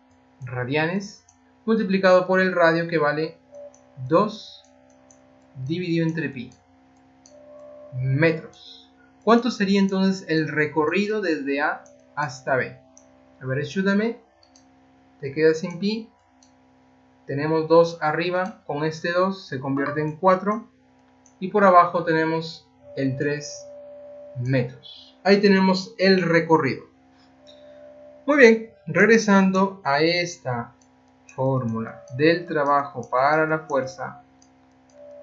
radianes multiplicado por el radio, que vale 2 dividido entre pi metros. ¿Cuánto sería entonces el recorrido desde A hasta B? A ver, ayúdame. Te quedas sin pi. Tenemos 2 arriba. Con este 2 se convierte en 4. Y por abajo tenemos el 3 metros. Ahí tenemos el recorrido. Muy bien, regresando a esta fórmula del trabajo para la fuerza,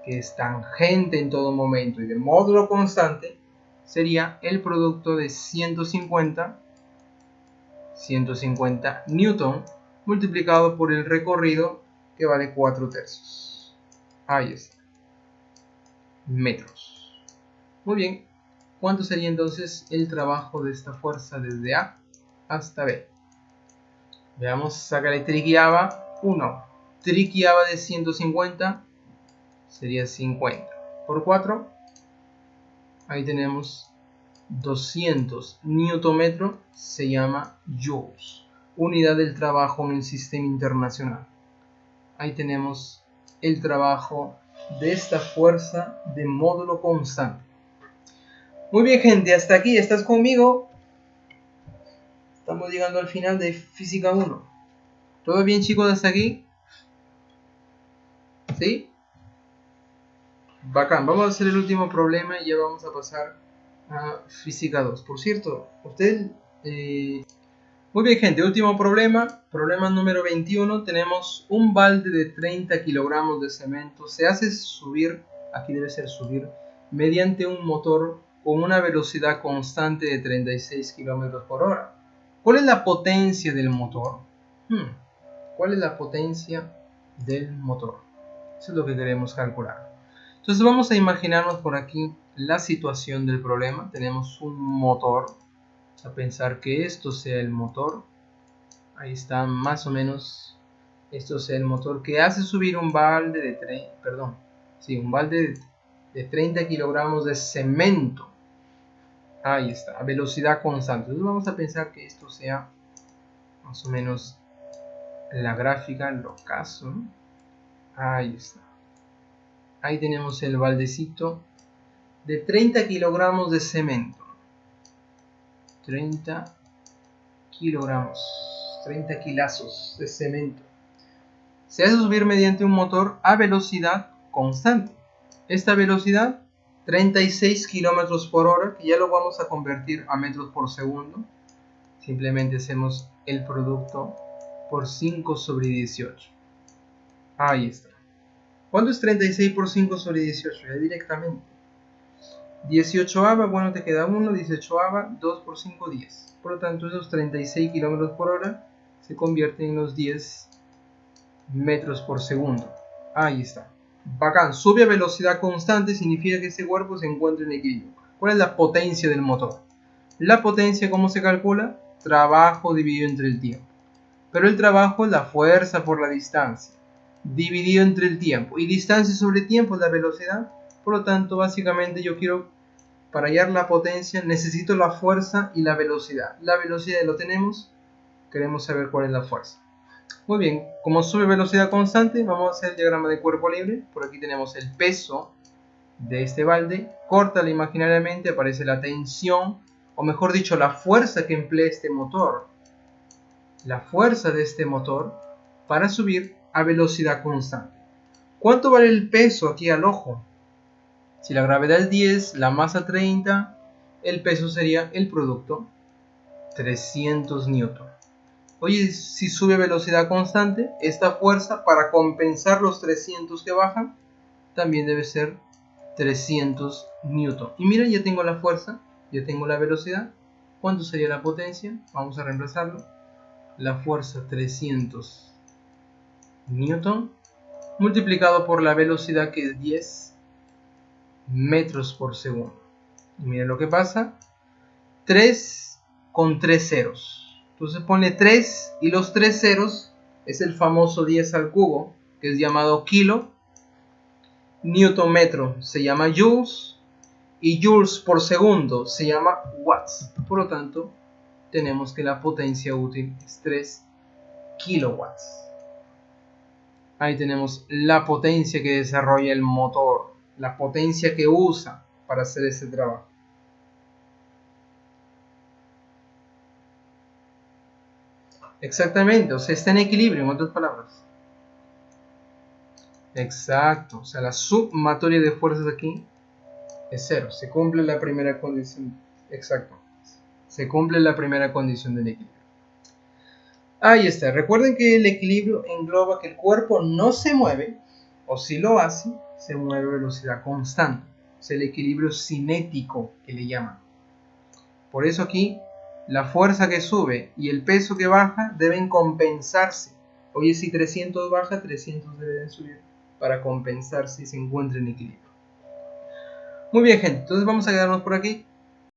que es tangente en todo momento y de módulo constante, sería el producto de 150 newton multiplicado por el recorrido, que vale 4/3. Ahí está. Metros. Muy bien. ¿Cuánto sería entonces el trabajo de esta fuerza desde A hasta B? Veamos, sácale triquiaba 1. Triquiaba de 150 sería 50 por 4. Ahí tenemos 200 Nm, se llama joules, unidad del trabajo en el sistema internacional. Ahí tenemos el trabajo de esta fuerza de módulo constante. Muy bien, gente, hasta aquí, ¿estás conmigo? Estamos llegando al final de Física 1. ¿Todo bien, chicos, hasta aquí? ¿Sí? Bacán, vamos a hacer el último problema y ya vamos a pasar a Física 2. Por cierto, usted... Muy bien, gente, último problema. Problema número 21. Tenemos un balde de 30 kilogramos de cemento. Se hace subir, aquí debe ser subir, mediante un motor con una velocidad constante de 36 km por hora. ¿Cuál es la potencia del motor? ¿Cuál es la potencia del motor? Eso es lo que queremos calcular. Entonces vamos a imaginarnos por aquí la situación del problema. Tenemos un motor. Vamos a pensar que esto sea el motor. Ahí está, más o menos. Esto sea el motor que hace subir un balde de 30 kilogramos de cemento. Ahí está, a velocidad constante. Entonces vamos a pensar que esto sea más o menos la gráfica, el ocaso. Ahí está. Ahí tenemos el baldecito de 30 kilogramos de cemento. 30 kilogramos, 30 kilazos de cemento. Se hace subir mediante un motor a velocidad constante. Esta velocidad, 36 kilómetros por hora, que ya lo vamos a convertir a metros por segundo. Simplemente hacemos el producto por 5 sobre 18. Ahí está. ¿Cuánto es 36 por 5 sobre 18? Ya directamente. 18ava, bueno, te queda 1, 18ava, 2 por 5, 10. Por lo tanto, esos 36 km por hora se convierten en los 10 metros por segundo. Ahí está. Bacán. Sube a velocidad constante, significa que ese cuerpo se encuentra en equilibrio. ¿Cuál es la potencia del motor? La potencia, ¿cómo se calcula? Trabajo dividido entre el tiempo. Pero el trabajo es la fuerza por la distancia, dividido entre el tiempo. Y distancia sobre tiempo es la velocidad. Por lo tanto, básicamente yo quiero, para hallar la potencia, necesito la fuerza y la velocidad. La velocidad lo tenemos, queremos saber cuál es la fuerza. Muy bien, como sube velocidad constante, vamos a hacer el diagrama de cuerpo libre. Por aquí tenemos el peso de este balde. Córtala imaginariamente, aparece la tensión, o mejor dicho, la fuerza que emplea este motor. La fuerza de este motor para subir a velocidad constante. ¿Cuánto vale el peso aquí al ojo? Si la gravedad es 10, la masa 30, el peso sería el producto 300 newton. Oye, si sube a velocidad constante, esta fuerza para compensar los 300 que bajan, también debe ser 300 newton. Y mira, ya tengo la fuerza Ya tengo la velocidad. ¿Cuánto sería la potencia? Vamos a reemplazarlo. La fuerza 300 newton multiplicado por la velocidad, que es 10 metros por segundo. Y miren lo que pasa. 3 con 3 ceros. Entonces pone 3 y los 3 ceros es el famoso 10 al cubo, que es llamado kilo. Newton metro se llama joules. Y joules por segundo se llama watts. Por lo tanto, tenemos que la potencia útil es 3 kilowatts. Ahí tenemos la potencia que desarrolla el motor, la potencia que usa para hacer ese trabajo. Exactamente, o sea, está en equilibrio, en otras palabras. Exacto, o sea, la sumatoria de fuerzas aquí es 0. Se cumple la primera condición. Exacto. Se cumple la primera condición del equilibrio. Ahí está. Recuerden que el equilibrio engloba que el cuerpo no se mueve, o si lo hace, se mueve a velocidad constante. Es el equilibrio cinético que le llaman. Por eso aquí la fuerza que sube y el peso que baja deben compensarse. Oye, si 300 baja, 300 deben subir para compensar si se encuentra en equilibrio. Muy bien, gente, entonces vamos a quedarnos por aquí.